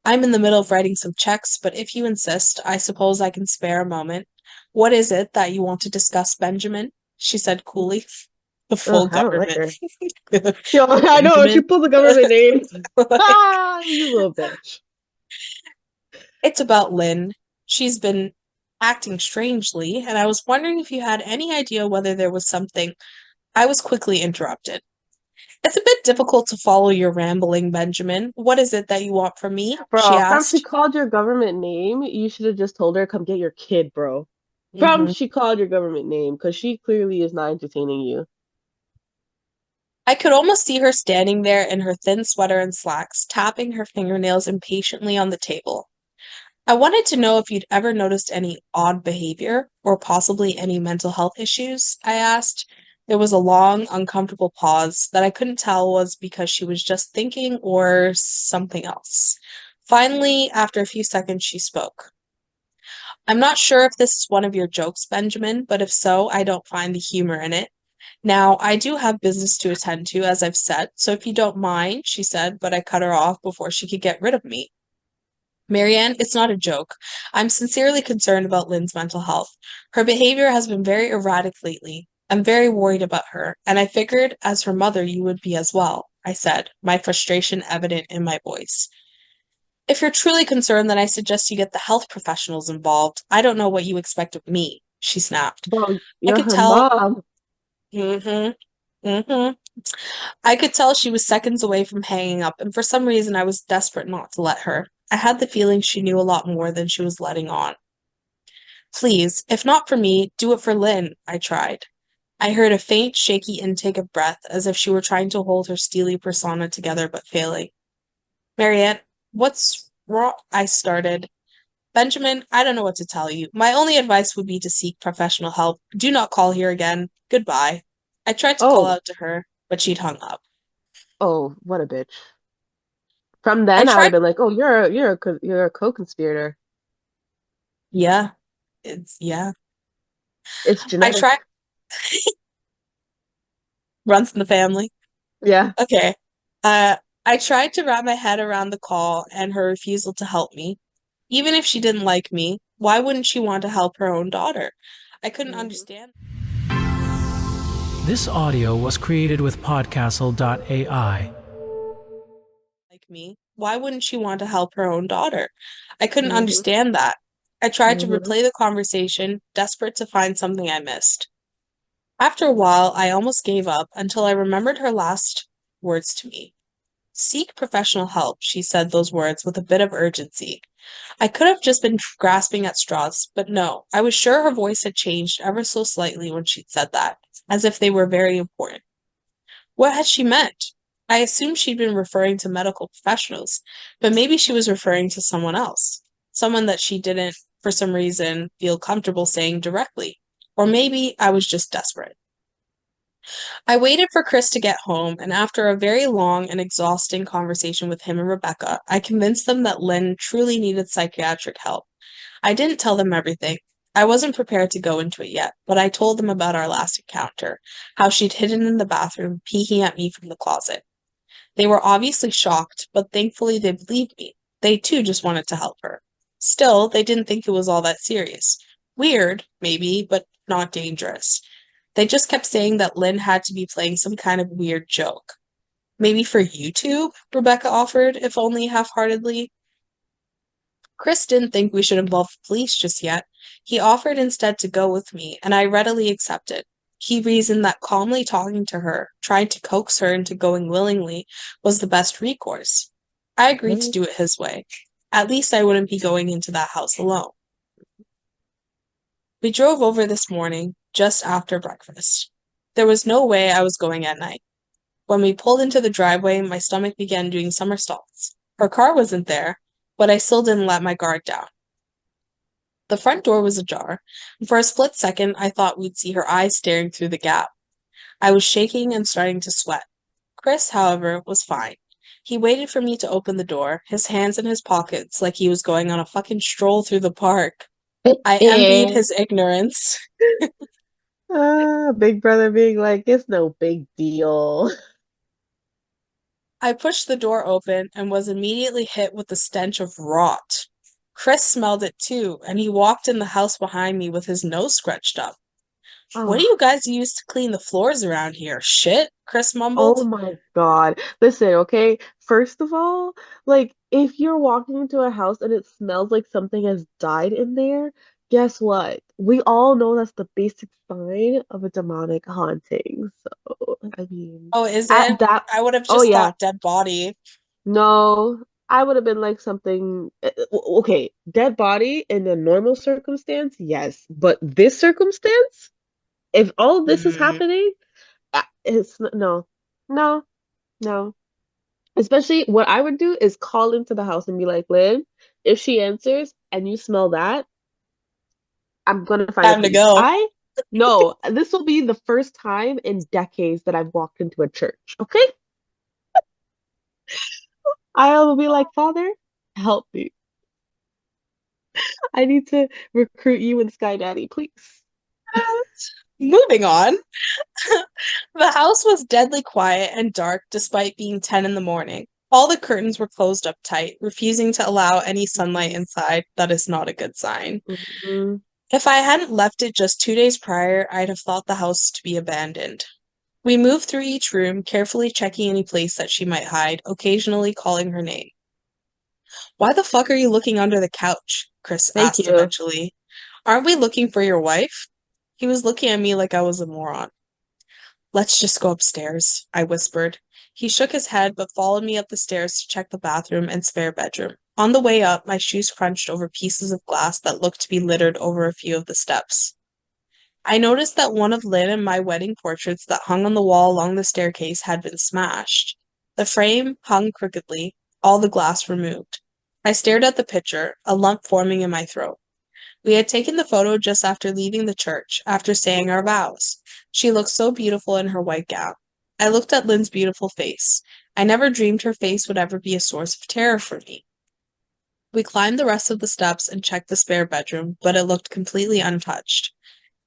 I'm in the middle of writing some checks, but if you insist, I suppose I can spare a moment. What is it that you want to discuss, Benjamin? She said coolly. The full Ugh, I don't like government. her. Yo, I know she Benjamin. pulled the government name. Ah, you little bitch. It's about Lynn. She's been acting strangely, and I was wondering if you had any idea whether there was something. I was quickly interrupted. It's a bit difficult to follow your rambling, Benjamin. What is it that you want from me? She Bro, from she asked. called your government name, you should have just told her come get your kid, bro. From Hmm. she called your government name, because she clearly is not entertaining you. I could almost see her standing there in her thin sweater and slacks, tapping her fingernails impatiently on the table. I wanted to know if you'd ever noticed any odd behavior or possibly any mental health issues, I asked. There was a long, uncomfortable pause that I couldn't tell was because she was just thinking or something else. Finally, after a few seconds, she spoke. I'm not sure if this is one of your jokes, Benjamin, but if so, I don't find the humor in it. Now, I do have business to attend to, as I've said, so if you don't mind, she said, but I cut her off before she could get rid of me. Marianne, it's not a joke. I'm sincerely concerned about Lynn's mental health. Her behavior has been very erratic lately. I'm very worried about her, and I figured as her mother you would be as well, I said, my frustration evident in my voice. If you're truly concerned, then I suggest you get the health professionals involved. I don't know what you expect of me, she snapped. Bro, I you're could her tell. mom. Mm-hmm. Mm-hmm. I could tell she was seconds away from hanging up, and for some reason I was desperate not to let her. I had the feeling she knew a lot more than she was letting on. Please, if not for me, do it for Lynn, I tried. I heard a faint, shaky intake of breath, as if she were trying to hold her steely persona together but failing. Mariette, what's wrong? I started. Benjamin, I don't know what to tell you. My only advice would be to seek professional help. Do not call here again. Goodbye. I tried to call Oh, out to her, but she'd hung up. oh, what a bitch. From I then, I would have tried. been like, oh, you're a co-conspirator. Yeah, yeah. It's I tried. genetic. Runs in the family. Yeah. Okay. Uh, I tried to wrap my head around the call and her refusal to help me. Even if she didn't like me, why wouldn't she want to help her own daughter? I couldn't Mhm. understand. This audio was created with Podcastle.ai. Like me, why wouldn't she want to help her own daughter? I couldn't Mhm. understand that. I tried to Mhm. replay the conversation, desperate to find something I missed. After a while, I almost gave up until I remembered her last words to me. Seek professional help, she said those words with a bit of urgency. I could have just been grasping at straws, but no, I was sure her voice had changed ever so slightly when she'd said that, as if they were very important. What had she meant? I assumed she'd been referring to medical professionals, but maybe she was referring to someone else, someone that she didn't, for some reason, feel comfortable saying directly. Or maybe I was just desperate. I waited for Chris to get home, and after a very long and exhausting conversation with him and Rebecca, I convinced them that Lynn truly needed psychiatric help. I didn't tell them everything. I wasn't prepared to go into it yet, but I told them about our last encounter, how she'd hidden in the bathroom, peeking at me from the closet. They were obviously shocked, but thankfully they believed me. They too just wanted to help her. Still, they didn't think it was all that serious. Weird, maybe, but not dangerous. They just kept saying that Lynn had to be playing some kind of weird joke. Maybe for YouTube, Rebecca offered, if only half-heartedly. Chris didn't think we should involve the police just yet. He offered instead to go with me, and I readily accepted. He reasoned that calmly talking to her, trying to coax her into going willingly, was the best recourse. I agreed to Right. do it his way. At least I wouldn't be going into that house alone. We drove over this morning, just after breakfast. There was no way I was going at night. When we pulled into the driveway, my stomach began doing somersaults. Her car wasn't there, but I still didn't let my guard down. The front door was ajar, and for a split second I thought we'd see her eyes staring through the gap. I was shaking and starting to sweat. Chris, however, was fine. He waited for me to open the door, his hands in his pockets like he was going on a fucking stroll through the park. I envied Eh. his ignorance. Big brother being like, it's no big deal. I pushed the door open and was immediately hit with the stench of rot. Chris smelled it too, and he walked in the house behind me with his nose scrunched up. What do Oh, you guys use to clean the floors around here? Shit, Chris oh mumbled. my God. Listen, okay. First of all, like if you're walking into a house and it smells like something has died in there, guess what? We all know that's the basic sign of a demonic haunting. So, I mean, Oh, is at it? that, I would have oh just yeah, thought dead body. no, I would have been like something, okay, dead body in a normal circumstance, yes, but this circumstance, if all of this is Hmm. happening, no, no, no. Especially what I would do is call into the house and be like, Lynn, if she answers and you smell that, I'm gonna find the Time to police. go. No, this will be the first time in decades that I've walked into a church. Okay? I'll be like, Father, help me. I need to recruit you and Sky Daddy, please. Moving on. The house was deadly quiet and dark despite being 10 in the morning. All the curtains were closed up tight, refusing to allow any sunlight inside. That is not a good sign. Mhm. If I hadn't left it just 2 days prior, I'd have thought the house to be abandoned. We moved through each room, carefully checking any place that she might hide, occasionally calling her name. Why the fuck are you looking under the couch? Chris Thank asked you. eventually. Aren't we looking for your wife? He was looking at me like I was a moron. Let's just go upstairs, I whispered. He shook his head but followed me up the stairs to check the bathroom and spare bedroom. On the way up, my shoes crunched over pieces of glass that looked to be littered over a few of the steps. I noticed that one of Lynn and my wedding portraits that hung on the wall along the staircase had been smashed. The frame hung crookedly, all the glass removed. I stared at the picture, a lump forming in my throat. We had taken the photo just after leaving the church, after saying our vows. She looked so beautiful in her white gown. I looked at Lynn's beautiful face. I never dreamed her face would ever be a source of terror for me. We climbed the rest of the steps and checked the spare bedroom, but it looked completely untouched.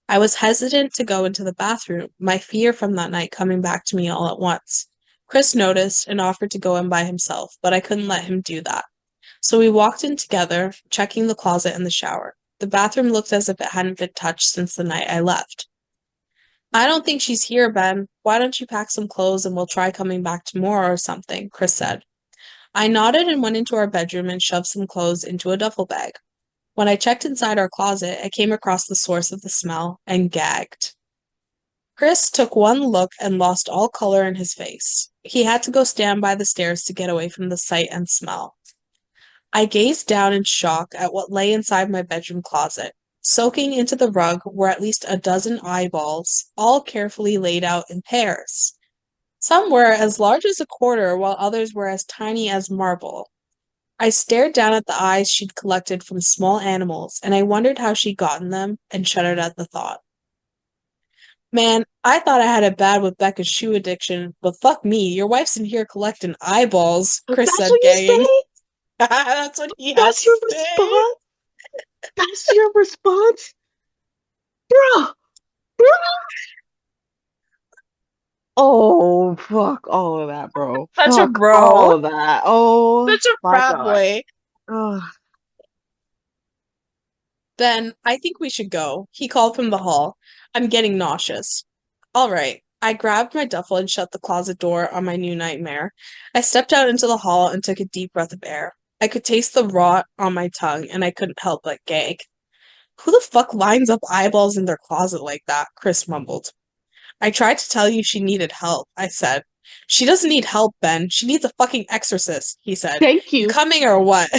I was hesitant to go into the bathroom, my fear from that night coming back to me all at once. Chris noticed and offered to go in by himself, but I couldn't let him do that. So we walked in together, checking the closet and the shower. The bathroom looked as if it hadn't been touched since the night I left. I don't think she's here, Ben. Why don't you pack some clothes and we'll try coming back tomorrow or something, Chris said. I nodded and went into our bedroom and shoved some clothes into a duffel bag. When I checked inside our closet, I came across the source of the smell and gagged. Chris took one look and lost all color in his face. He had to go stand by the stairs to get away from the sight and smell. I gazed down in shock at what lay inside my bedroom closet. Soaking into the rug were at least a dozen eyeballs, all carefully laid out in pairs. Some were as large as a quarter, while others were as tiny as marble. I stared down at the eyes she'd collected from small animals, and I wondered how she'd gotten them, and shuddered at the thought. Man, I thought I had it bad with Becca's shoe addiction, but fuck me, your wife's in here collecting eyeballs, Chris That's said, what you gagging. say? That's what he had That's to your say. response? That's your response? Bro, bro. Oh, fuck all of that, bro. Such a Fuck bro. all of that. Oh Such a my frat God. boy. Oh, Then I think we should go. He called from the hall. I'm getting nauseous. All right. I grabbed my duffel and shut the closet door on my new nightmare. I stepped out into the hall and took a deep breath of air. I could taste the rot on my tongue, and I couldn't help but gag. Who the fuck lines up eyeballs in their closet like that? Chris mumbled. I tried to tell you she needed help, I said. She doesn't need help, Ben. She needs a fucking exorcist, he said. thank You you. coming or what?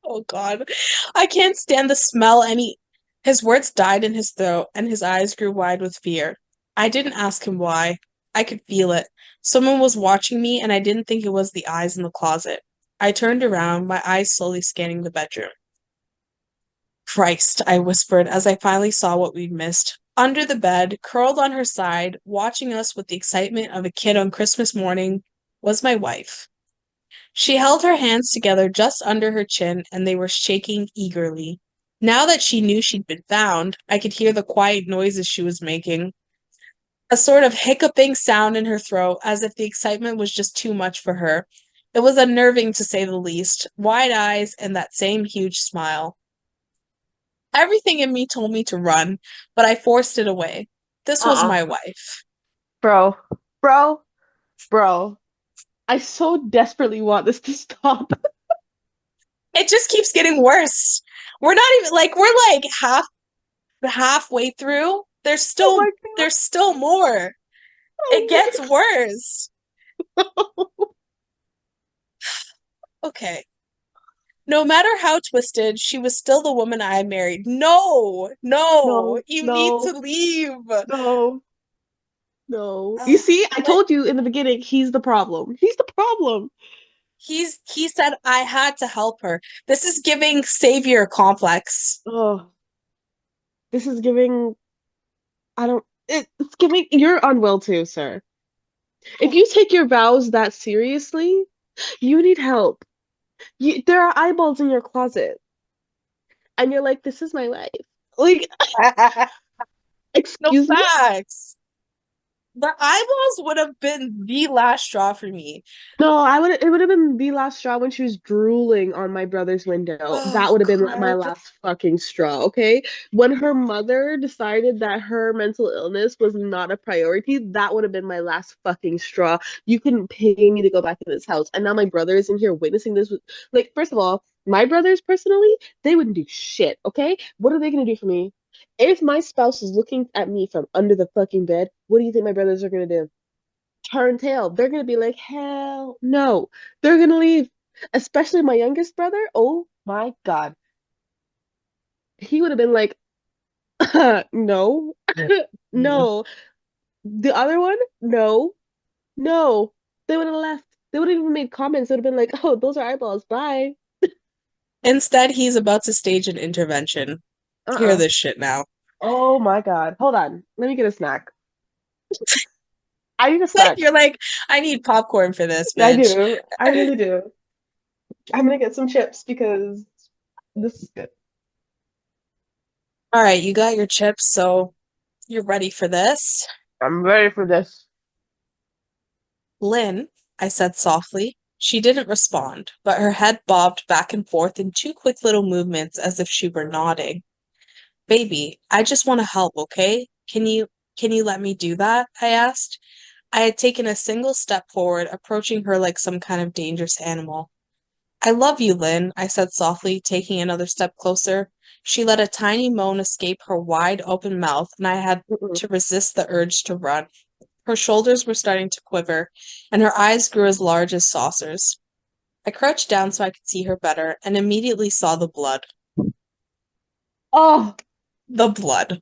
Oh God. I can't stand the smell any. His words died in his throat and his eyes grew wide with fear. I didn't ask him why. I could feel it. Someone was watching me and I didn't think it was the eyes in the closet. I turned around, my eyes slowly scanning the bedroom. Christ, I whispered as I finally saw what we'd missed. Under the bed, curled on her side, watching us with the excitement of a kid on Christmas morning, was my wife. She held her hands together just under her chin, and they were shaking eagerly. Now that she knew she'd been found, I could hear the quiet noises she was making, a sort of hiccuping sound in her throat, as if the excitement was just too much for her. It was unnerving to say the least, wide eyes and that same huge smile. Everything in me told me to run, but I forced it away. This was Uh-uh. my wife. Bro, bro, bro. I so desperately want this to stop. It just keeps getting worse. We're not even like we're like halfway through. Oh my There's still more. It gets God. worse. Oh Okay. No matter how twisted, she was still the woman I had married. No, no, no, you need to no, leave. no, no. You Oh, see, I but told you in the beginning, he's the problem. He's the problem. he said I had to help her. This is giving savior complex. Oh, this is giving, I don't, it's giving, you're unwell too, sir. If you take your vows that seriously, you need help. There are eyeballs in your closet, and you're like, this is my life. Like, No excuse me? facts. The eyeballs would have been the last straw for me. No, it would have been the last straw when she was drooling on my brother's window. That Oh, would have been my crap. last fucking straw, okay? When her mother decided that her mental illness was not a priority, that would have been my last fucking straw. You couldn't pay me to go back in this house. And now my brother is in here witnessing this. Like, first of all, my brothers personally, they wouldn't do shit, okay? What are they gonna do for me? If my spouse is looking at me from under the fucking bed, what do you think my brothers are gonna do? Turn tail. They're gonna be like, hell no. They're gonna leave. Especially my youngest brother. Oh my God. He would have been like, no, no. The other one, no, no. They would have left. They would have even made comments. They would have been like, oh, those are eyeballs. Bye. Instead, he's about to stage an intervention. Hear Uh-uh. this shit now. Oh my God. Hold on. Let me get a snack. I need a snack. You're like, I need popcorn for this, I bitch. do. I really do. I'm gonna get some chips because this is good. All right, you got your chips, so you're ready for this. I'm ready for this. Lynn, I said softly. She didn't respond, but her head bobbed back and forth in two quick little movements as if she were nodding. Baby, I just want to help, okay? Can you let me do that? I asked. I had taken a single step forward, approaching her like some kind of dangerous animal. I love you, Lynn, I said softly, taking another step closer. She let a tiny moan escape her wide open mouth, and I had Mm-mm. to resist the urge to run. Her shoulders were starting to quiver, and her eyes grew as large as saucers. I crouched down so I could see her better, and immediately saw the blood. Oh The blood.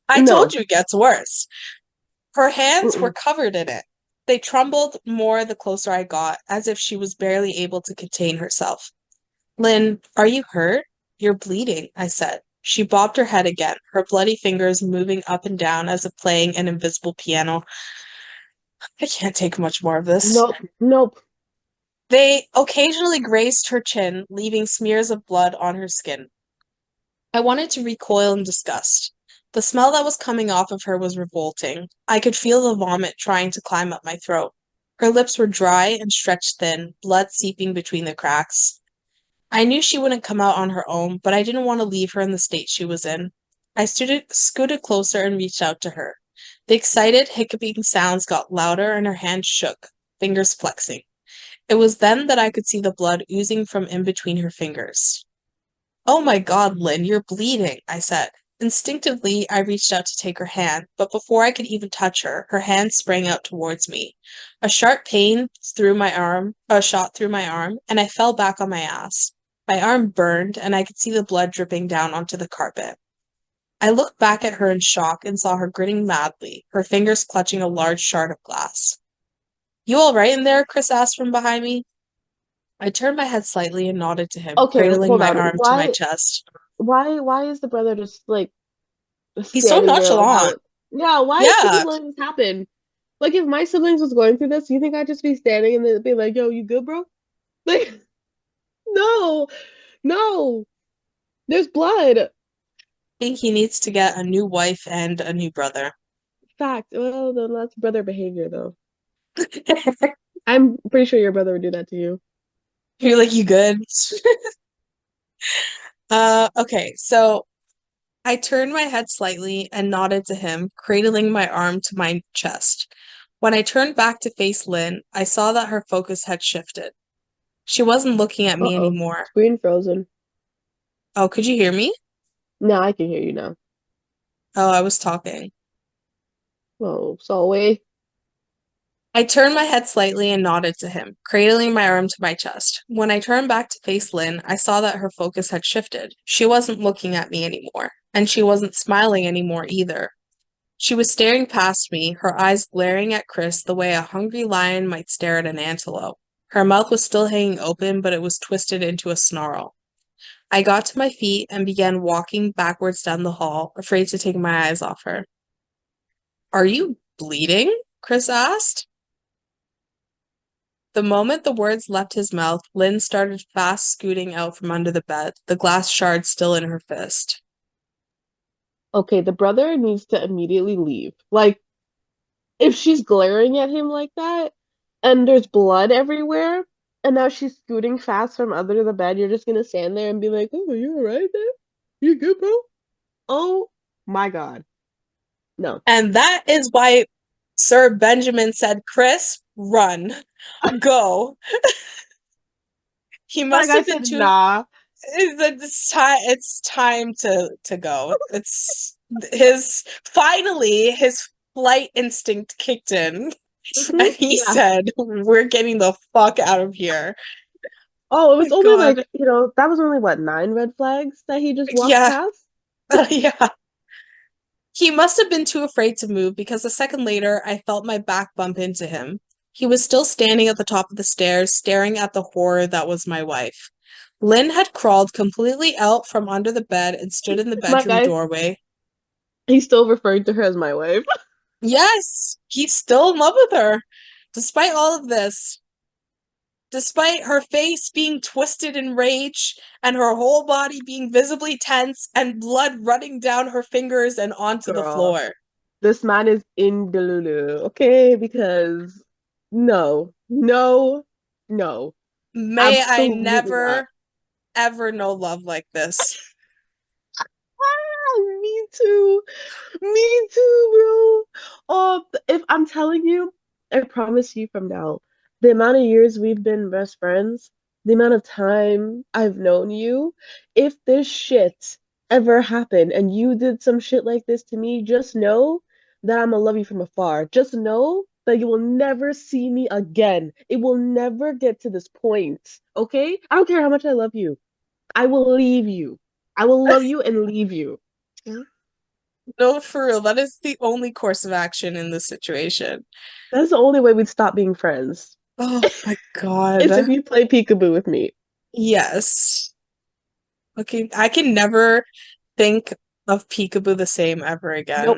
I told no. you it gets worse. Her hands were Mm-mm. covered in it. They trembled more the closer I got, as if she was barely able to contain herself. Lynn, are you hurt? You're bleeding, I said. She bobbed her head again, her bloody fingers moving up and down as if playing an invisible piano. I can't take much more of this. Nope. Nope. They occasionally grazed her chin, leaving smears of blood on her skin. I wanted to recoil in disgust. The smell that was coming off of her was revolting. I could feel the vomit trying to climb up my throat. Her lips were dry and stretched thin, blood seeping between the cracks. I knew she wouldn't come out on her own, but I didn't want to leave her in the state she was in. Scooted closer and reached out to her. The excited, hiccuping sounds got louder and her hand shook, fingers flexing. It was then that I could see the blood oozing from in between her fingers. Oh my God, Lynn, you're bleeding, I said. Instinctively, I reached out to take her hand, but before I could even touch her, her hand sprang out towards me. A sharp pain shot through my arm, and I fell back on my ass. My arm burned, and I could see the blood dripping down onto the carpet. I looked back at her in shock and saw her grinning madly, her fingers clutching a large shard of glass. You all right in there? Chris asked from behind me. I turned my head slightly and nodded to him, Okay, cradling hold my on. arm to my chest. Why is the brother just like He's so standing there like how nonchalant. it? Yeah, why is he Yeah, just letting this happen? Like if my siblings was going through this, you think I'd just be standing and they'd be like, "Yo, you good, bro?" Like, no, no, there's blood. think he needs to get a new wife and a new brother. Fact. Well, then that's brother behavior, though. I'm pretty sure your brother would do that to you. You're like, you good? Okay, so I turned my head slightly and nodded to him, cradling my arm to my chest. When I turned back to face Lynn, I saw that her focus had shifted. She wasn't looking at me Uh-oh. anymore. Screen frozen. Oh, could you hear me? Now I can hear you now. Oh, I was talking. Oh, so wait. I turned my head slightly and nodded to him, cradling my arm to my chest. When I turned back to face Lynn, I saw that her focus had shifted. She wasn't looking at me anymore, and she wasn't smiling anymore either. She was staring past me, her eyes glaring at Chris the way a hungry lion might stare at an antelope. Her mouth was still hanging open, but it was twisted into a snarl. I got to my feet and began walking backwards down the hall, afraid to take my eyes off her. Are you bleeding? Chris asked. The moment the words left his mouth, Lynn started fast scooting out from under the bed, the glass shard still in her fist. Okay, the brother needs to immediately leave. Like, if she's glaring at him like that, and there's blood everywhere, and now she's scooting fast from under the bed, you're just gonna stand there and be like, "Oh, you all right there? You good, bro?" Oh my God. No. And that is why Sir Benjamin said, Chris, run. Go. He Like must I have been said, too. nah. It's time to go. It's his finally his flight instinct kicked in. And he Yeah. said, we're getting the fuck out of here. Oh, it My was only God. like, that was only what, 9 red flags that he just walked Yeah. past? Yeah. He must have been too afraid to move because a second later I felt my back bump into him. He was still standing at the top of the stairs, staring at the horror that was my wife. Lynn had crawled completely out from under the bed and stood in the My bedroom guy, doorway. he's still referring to her as my wife. Yes, he's still in love with her, despite all of this. Despite her face being twisted in rage and her whole body being visibly tense and blood running down her fingers and onto the Girl, floor. this man is in Delulu, okay? Because no, no, no, May I absolutely not. never, ever know love like this. Me too. Me too, bro. Oh, if I'm telling you, I promise you from now, the amount of years we've been best friends, the amount of time I've known you, if this shit ever happened and you did some shit like this to me, just know that I'm gonna love you from afar. Just know that you will never see me again. It will never get to this point, okay? I don't care how much I love you. I will leave you. I will love you and leave you. No, for real, that is the only course of action in this situation. That's the only way we'd stop being friends. Oh my Is if God. you play peekaboo with me. Yes. Okay, I can never think of Peekaboo the same ever again. Nope.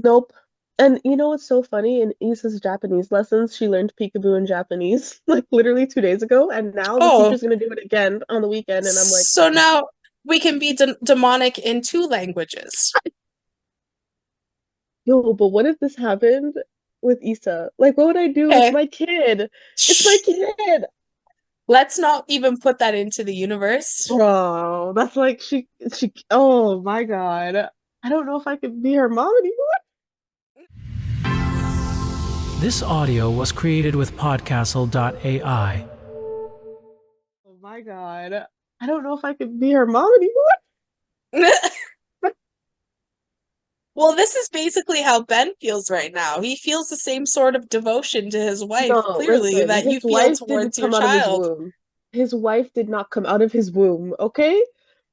Nope. And you know what's so funny? In Isa's Japanese lessons, she learned peekaboo in Japanese like literally 2 days ago, and now the Oh, teacher's gonna do it again on the weekend, and I'm like, so now We can be demonic in two languages. Yo, but what if this happened with Issa? Like, what would I do? It's Okay. my kid. It's my Shh. kid. Let's not even put that into the universe. Bro, that's like oh my God. I don't know if I could be her mom anymore. This audio was created with Podcastle.ai. Oh my God. I don't know if I could be her mom anymore. Well, this is basically how Ben feels right now. He feels the same sort of devotion to his wife, No, clearly, listen, that you his feel wife didn't towards your come out of his child. womb. His wife did not come out of his womb, okay?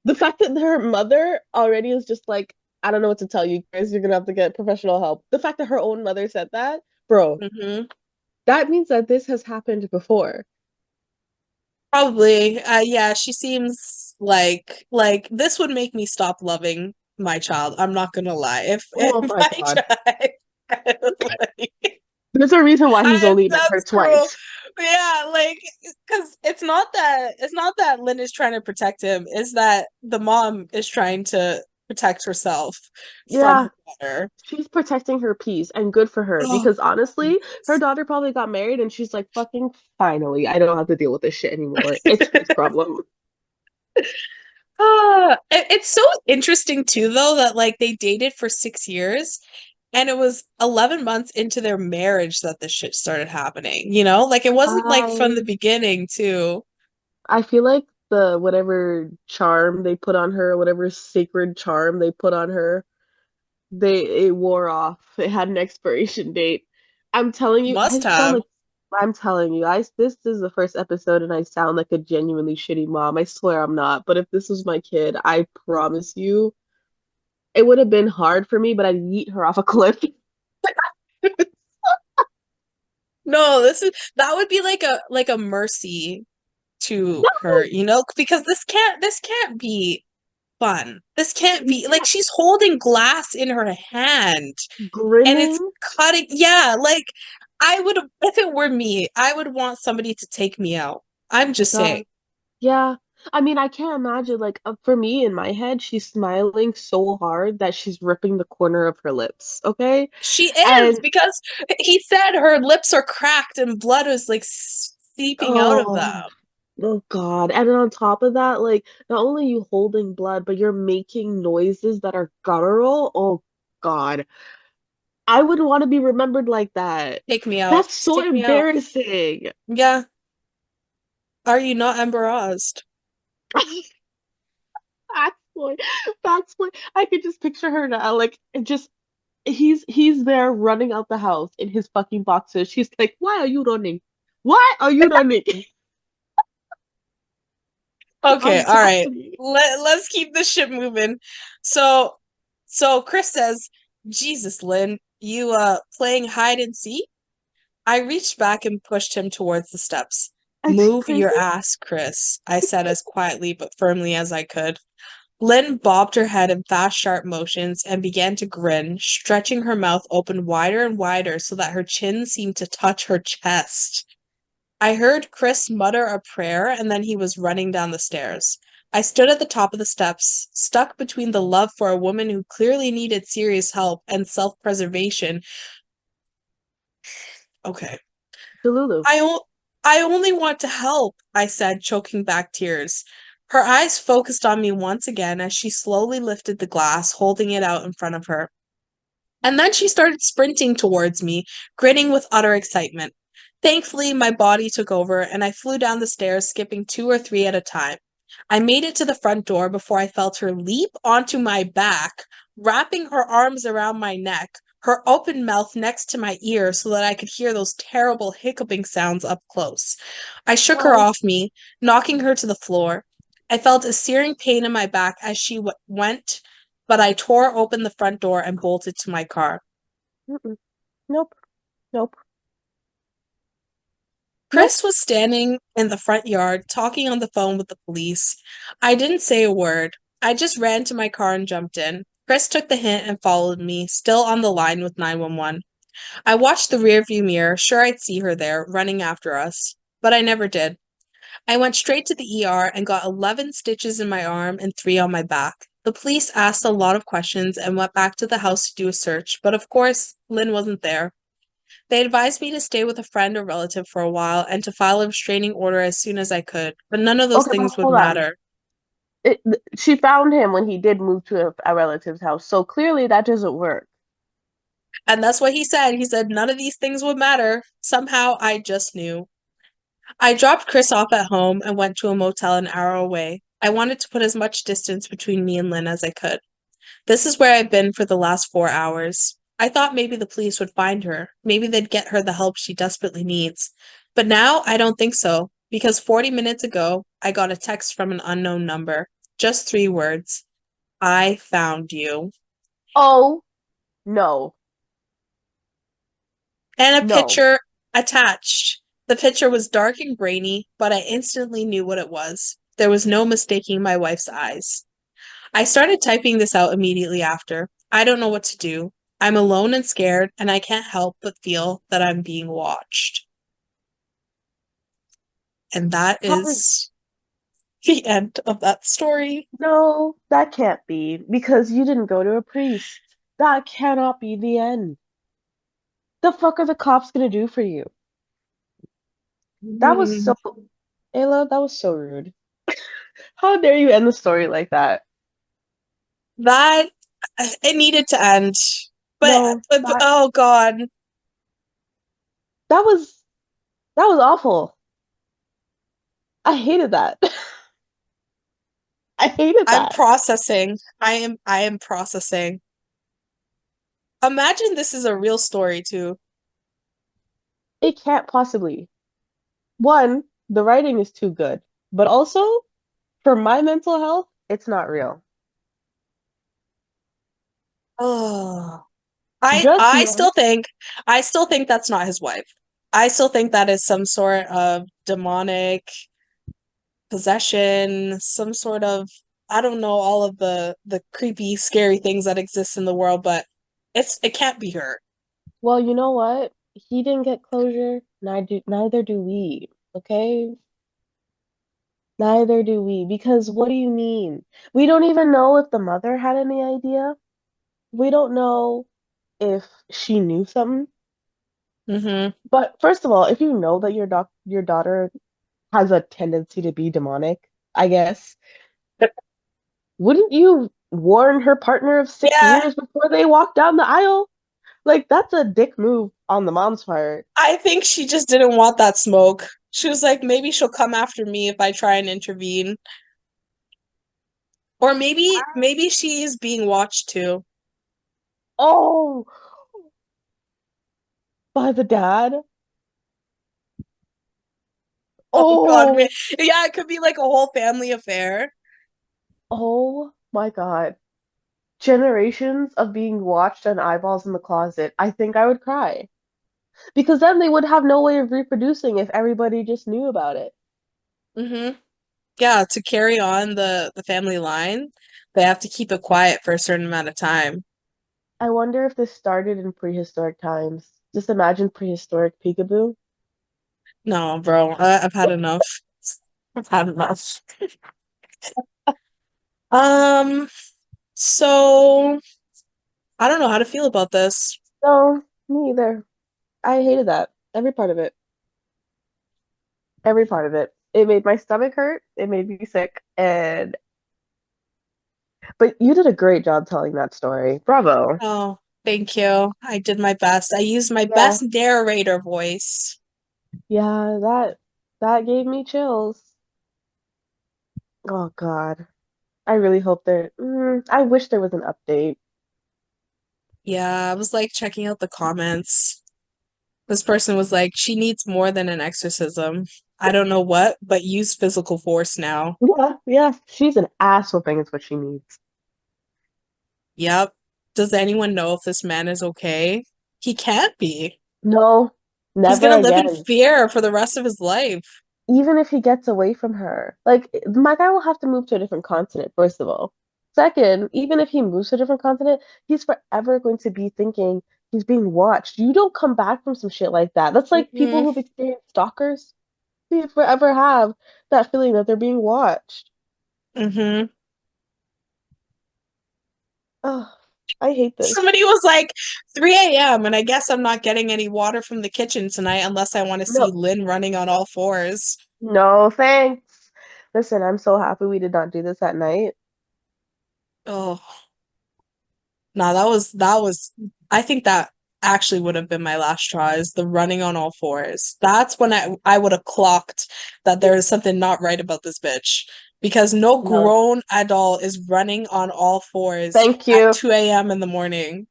The fact that her mother already is just like, I don't know what to tell you, guys. You're gonna have to get professional help. The fact that her own mother said that, bro, Hmm. that means that this has happened before. Probably. Yeah, she seems like this would make me stop loving my child. I'm not gonna lie. If Oh my my God. child like There's a reason why he's I, only met her that's cruel. twice. Yeah, like because it's not that Lynn is trying to protect him, it's that the mom is trying to protect herself from Yeah, her daughter. she's protecting her peace and good for her Oh, because honestly, her daughter probably got married and she's like, fucking finally, I don't have to deal with this shit anymore. It's his problem. It's so interesting too, though, that like they dated for 6 years and it was 11 months into their marriage that this shit started happening, you know? Like it wasn't like from the I beginning, too. I feel like the whatever charm they put on her, whatever sacred charm they put on her, it wore off. It had an expiration date. I'm telling you, Must have. I'm telling you, I this is the first episode and I sound like a genuinely shitty mom. I swear I'm not. But if this was my kid, I promise you, it would have been hard for me, but I'd yeet her off a cliff. No, that would be like a mercy to her, you know, because this can't be fun. This can't be like Yeah, she's holding glass in her hand and it's grinning. cutting. Yeah, like I would, if it were me, I would want somebody to take me out. I'm just saying. God. Yeah. I mean, I can't imagine, like, for me in my head, she's smiling so hard that she's ripping the corner of her lips, okay? She is And, because he said her lips are cracked and blood is like seeping out of them. oh, oh God. And then on top of that, like, not only you holding blood, but you're making noises that are guttural. Oh God. I wouldn't want to be remembered like that. Take me out. That's Just so take me out. embarrassing. Yeah. Are you not embarrassed? That's why, that's why I could just picture her now, like, it just he's there running out the house in his fucking boxers. She's like, "Why are you running? Why are you running?" Okay, all right. Audacity. Let's keep this shit moving. So so Chris says, Jesus, Lynn, you playing hide and seek? I reached back and pushed him towards the steps. And she Move your crazy. ass, Chris, I said as quietly but firmly as I could. Lynn bobbed her head in fast, sharp motions and began to grin, stretching her mouth open wider and wider so that her chin seemed to touch her chest. I heard Chris mutter a prayer and then he was running down the stairs. I stood at the top of the steps, stuck between the love for a woman who clearly needed serious help and self preservation. Okay. Delulu. I, o- I only want to help, I said, choking back tears. Her eyes focused on me once again as she slowly lifted the glass, holding it out in front of her. And then she started sprinting towards me, grinning with utter excitement. Thankfully, my body took over, and I flew down the stairs, skipping 2 or 3 at a time. I made it to the front door before I felt her leap onto my back, wrapping her arms around my neck, her open mouth next to my ear so that I could hear those terrible hiccuping sounds up close. I shook her No. off me, knocking her to the floor. I felt a searing pain in my back as she went, but I tore open the front door and bolted to my car. Mm-mm. Nope. Nope. Nope. Chris was standing in the front yard talking on the phone with the police. I didn't say a word. I just ran to my car and jumped in. Chris took the hint and followed me, still on the line with 911. I watched the rearview mirror, sure I'd see her there, running after us. But I never did. I went straight to the ER and got 11 stitches in my arm and 3 on my back. The police asked a lot of questions and went back to the house to do a search, but of course, Lynn wasn't there. They advised me to stay with a friend or relative for a while and to file a restraining order as soon as I could, but none of those Okay, but things would hold on. matter. She found him when he did move to a relative's house, so clearly that doesn't work. And that's what he said. He said none of these things would matter. Somehow I just knew. I dropped Chris off at home and went to a motel an hour away. I wanted to put as much distance between me and Lynn as I could. This is where I've been for the last 4 hours. I thought maybe the police would find her. Maybe they'd get her the help she desperately needs. But now I don't think so, because 40 minutes ago, I got a text from an unknown number. Just 3 words. I found you. Oh, no, And a no. picture attached. The picture was dark and grainy, but I instantly knew what it was. There was no mistaking my wife's eyes. I started typing this out immediately after. I don't know what to do. I'm alone and scared, and I can't help but feel that I'm being watched. And that How is is the end of that story. No, that can't be because you didn't go to a priest. That cannot be the end. The fuck are the cops gonna do for you? That was Mm, so, Ayla, that was so rude. How dare you end the story like that? that it needed to end. No, But oh God, that was that was awful. I hated that. I hated I'm that. processing. I am processing. Imagine this is a real story too. It can't possibly. One, the writing is too good, but also for my mental health, it's not real. Oh. I Just I know. still think I still think that's not his wife. I still think that is some sort of demonic possession, some sort of I don't know all of the creepy, scary things that exist in the world, but it can't be her. Well, you know what? He didn't get closure, neither do we. Okay? Neither do we. Because what do you mean? We don't even know if the mother had any idea. We don't know if she knew something. Mm-hmm. But first of all, if you know that your daughter has a tendency to be demonic, I guess, wouldn't you warn her partner of six Yeah, years before they walk down the aisle? Like that's a dick move on the mom's part. I think she just didn't want that smoke. She was like, maybe she'll come after me if I try and intervene. Or maybe she is being watched too. Oh, by the dad. Oh God, Oh, yeah, it could be like a whole family affair. oh my God. Generations of being watched and eyeballs in the closet. I think I would cry. Because then they would have no way of reproducing if everybody just knew about it. Mm-hmm. Yeah, to carry on the family line, they have to keep it quiet for a certain amount of time. I wonder if this started in prehistoric times. Just imagine prehistoric peekaboo. No, bro, I've had enough. I've had enough. Um, so I don't know how to feel about this. No, me either. I hated that. Every part of it. Every part of it. It made my stomach hurt. It made me sick. And but you did a great job telling that story. Bravo. Oh, thank you. I did my best. I used my Yeah. best narrator voice. Yeah, that gave me chills. Oh God. I really hope I wish there was an update. Yeah, I was like checking out the comments. This person was like, she needs more than an exorcism. I don't know what, but use physical force now. Yeah, yeah. She's an ass whooping is what she needs. Yep. Does anyone know if this man is okay? He can't be. No, He's never gonna live in again. fear for the rest of his life. Even if he gets away from her. Like, my guy will have to move to a different continent, first of all. Second, even if he moves to a different continent, he's forever going to be thinking he's being watched. You don't come back from some shit like that. That's like people Hmm. who've experienced stalkers. forever have that feeling that they're being watched. Mm-hmm. Oh, I hate this. Somebody was like 3 a.m. and I guess I'm not getting any water from the kitchen tonight unless I want to see No, Lynn running on all fours. no, thanks. Listen, I'm so happy we did not do this at night. Oh, no, that was I think that actually would have been my last straw is the running on all fours. That's when I would have clocked that there is something not right about this bitch. Because no No, grown adult is running on all fours thank at you. 2 a.m. in the morning.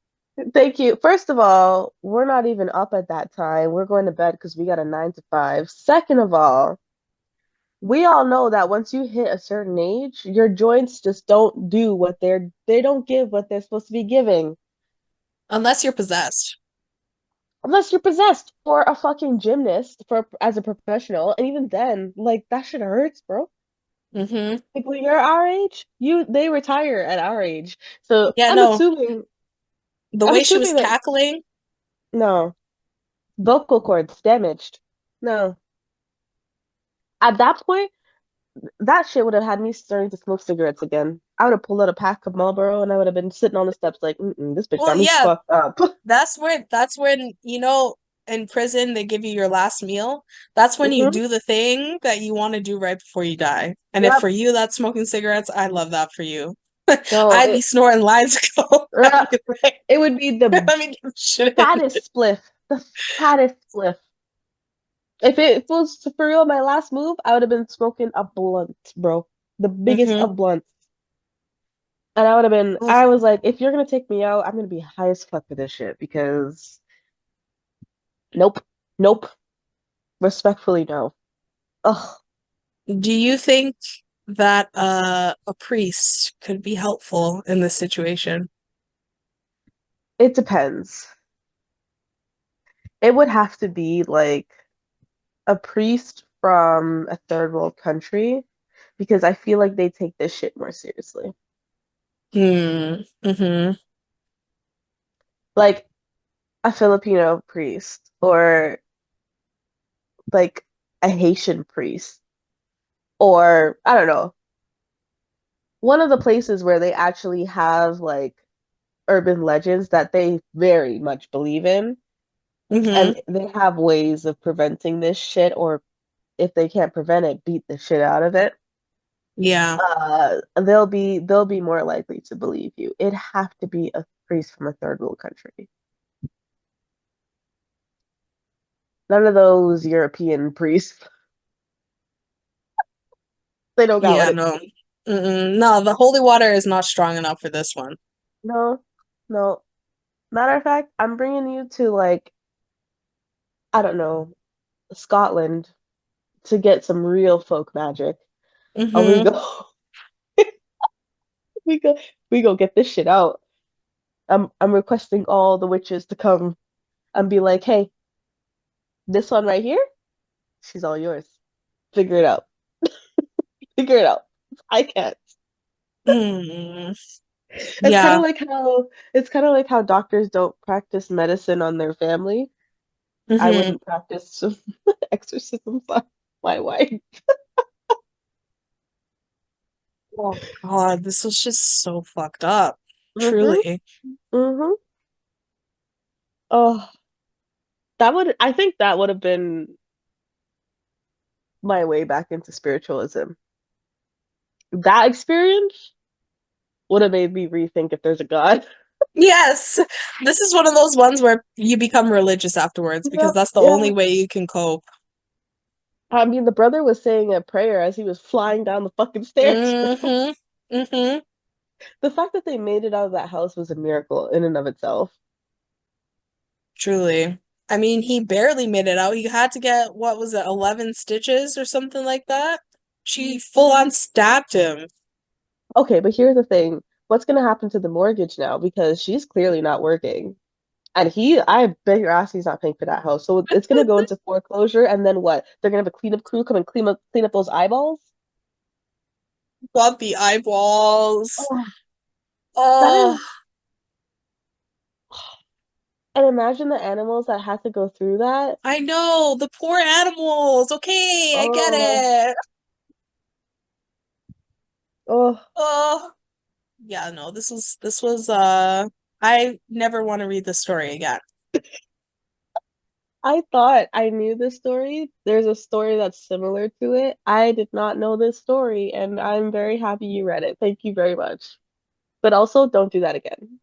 Thank you. First of all, we're not even up at that time. We're going to bed because we got a 9 to 5. Second of all, we all know that once you hit a certain age, your joints just don't do what they don't give what they're supposed to be giving. Unless you're possessed. Unless you're possessed or a fucking gymnast for as a professional, and even then, like that shit hurts, bro. Mm-hmm. Like when you're our age, they retire at our age. So Yeah, no. The I'm way she was assuming that cackling, no, vocal cords damaged. No. At that point, that shit would have had me starting to smoke cigarettes again. I would have pulled out a pack of Marlboro and I would have been sitting on the steps like, this bitch well, got me yeah, fucked up. that's when, in prison they give you your last meal. That's when you hmm do the thing that you want to do right before you die. And if Yep. for you that's smoking cigarettes, I love that for you. No, I'd be snorting lines ago. I'd uh, be like, it would be the let me get shit in. fattest spliff. The fattest spliff. If it was for real my last move, I would have been smoking a blunt, bro. The biggest Mm-hmm. of blunts. And I would have been, Ugh. I was like, if you're gonna take me out, I'm gonna be high as fuck for this shit because nope, nope, respectfully no. Ugh, Do you think that a priest could be helpful in this situation? it depends. It would have to be like a priest from a third world country because I feel like they take this shit more seriously. Hmm. Mm-hmm. Like a Filipino priest or like a Haitian priest or I don't know, one of the places where they actually have like urban legends that they very much believe in Mm-hmm. and they have ways of preventing this shit or if they can't prevent it, beat the shit out of it. Yeah. They'll be more likely to believe you. It'd have to be a priest from a third world country. None of those European priests. They don't got what Yeah, it no. takes. Mm-mm. No, the holy water is not strong enough for this one. No, no. Matter of fact, I'm bringing you to like I don't know Scotland to get some real folk magic. And we Mm-hmm. go, we go, we go get this shit out. I'm requesting all the witches to come and be like, hey, this one right here, she's all yours. Figure it out. Figure it out. I can't. Mm. It's kind of Yeah. like how it's kind of like how doctors don't practice medicine on their family. I Mm-hmm. wouldn't practice exorcisms on my wife. Oh God, this was just so fucked up. Mm-hmm. Truly. Mm-hmm. Oh, I think that would have been my way back into spiritualism. That experience would have made me rethink if there's a God. Yes. This is one of those ones where you become religious afterwards Yeah, because that's the only yeah. way you can cope. I mean, the brother was saying a prayer as he was flying down the fucking stairs, bro. Mm-hmm. Mm-hmm. The fact that they made it out of that house was a miracle in and of itself. Truly. I mean, he barely made it out. He had to get, what was it, 11 stitches or something like that? She full on stabbed him. Okay, but here's the thing. What's gonna happen to the mortgage now? Because she's clearly not working. And I bet your ass he's not paying for that house. So it's gonna go into foreclosure, and then what? They're gonna have a cleanup crew come and clean up those eyeballs? Got the eyeballs. Oh, that Oh, is And imagine the animals that had to go through that. I know, the poor animals. Okay, I get Oh, it. oh. Oh, yeah, no, this was I never want to read this story again. I thought I knew this story. There's a story that's similar to it. I did not know this story, and I'm very happy you read it. Thank you very much. But also, don't do that again.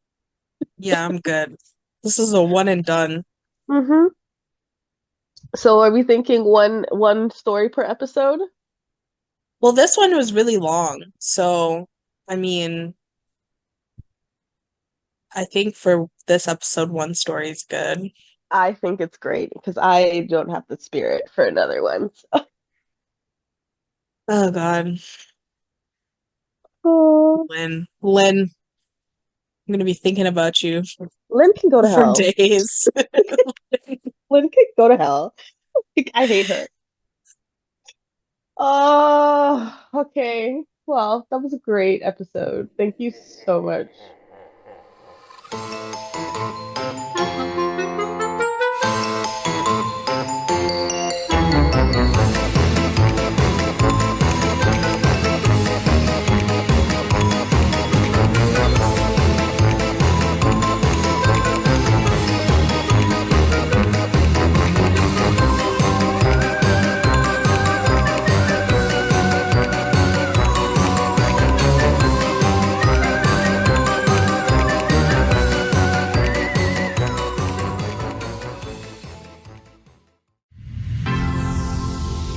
Yeah, I'm good. This is a one and done. Mm-hmm. So are we thinking one story per episode? Well, this one was really long, so I mean, I think for this episode, one story is good. I think it's great because I don't have the spirit for another one. Oh God, Oh, Lynn, I'm gonna be thinking about you Lynn can go to for hell. days. Lynn can go to hell. Like, I hate her. Oh, okay. Well, that was a great episode. Thank you so much.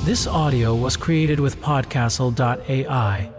This audio was created with Podcastle.ai.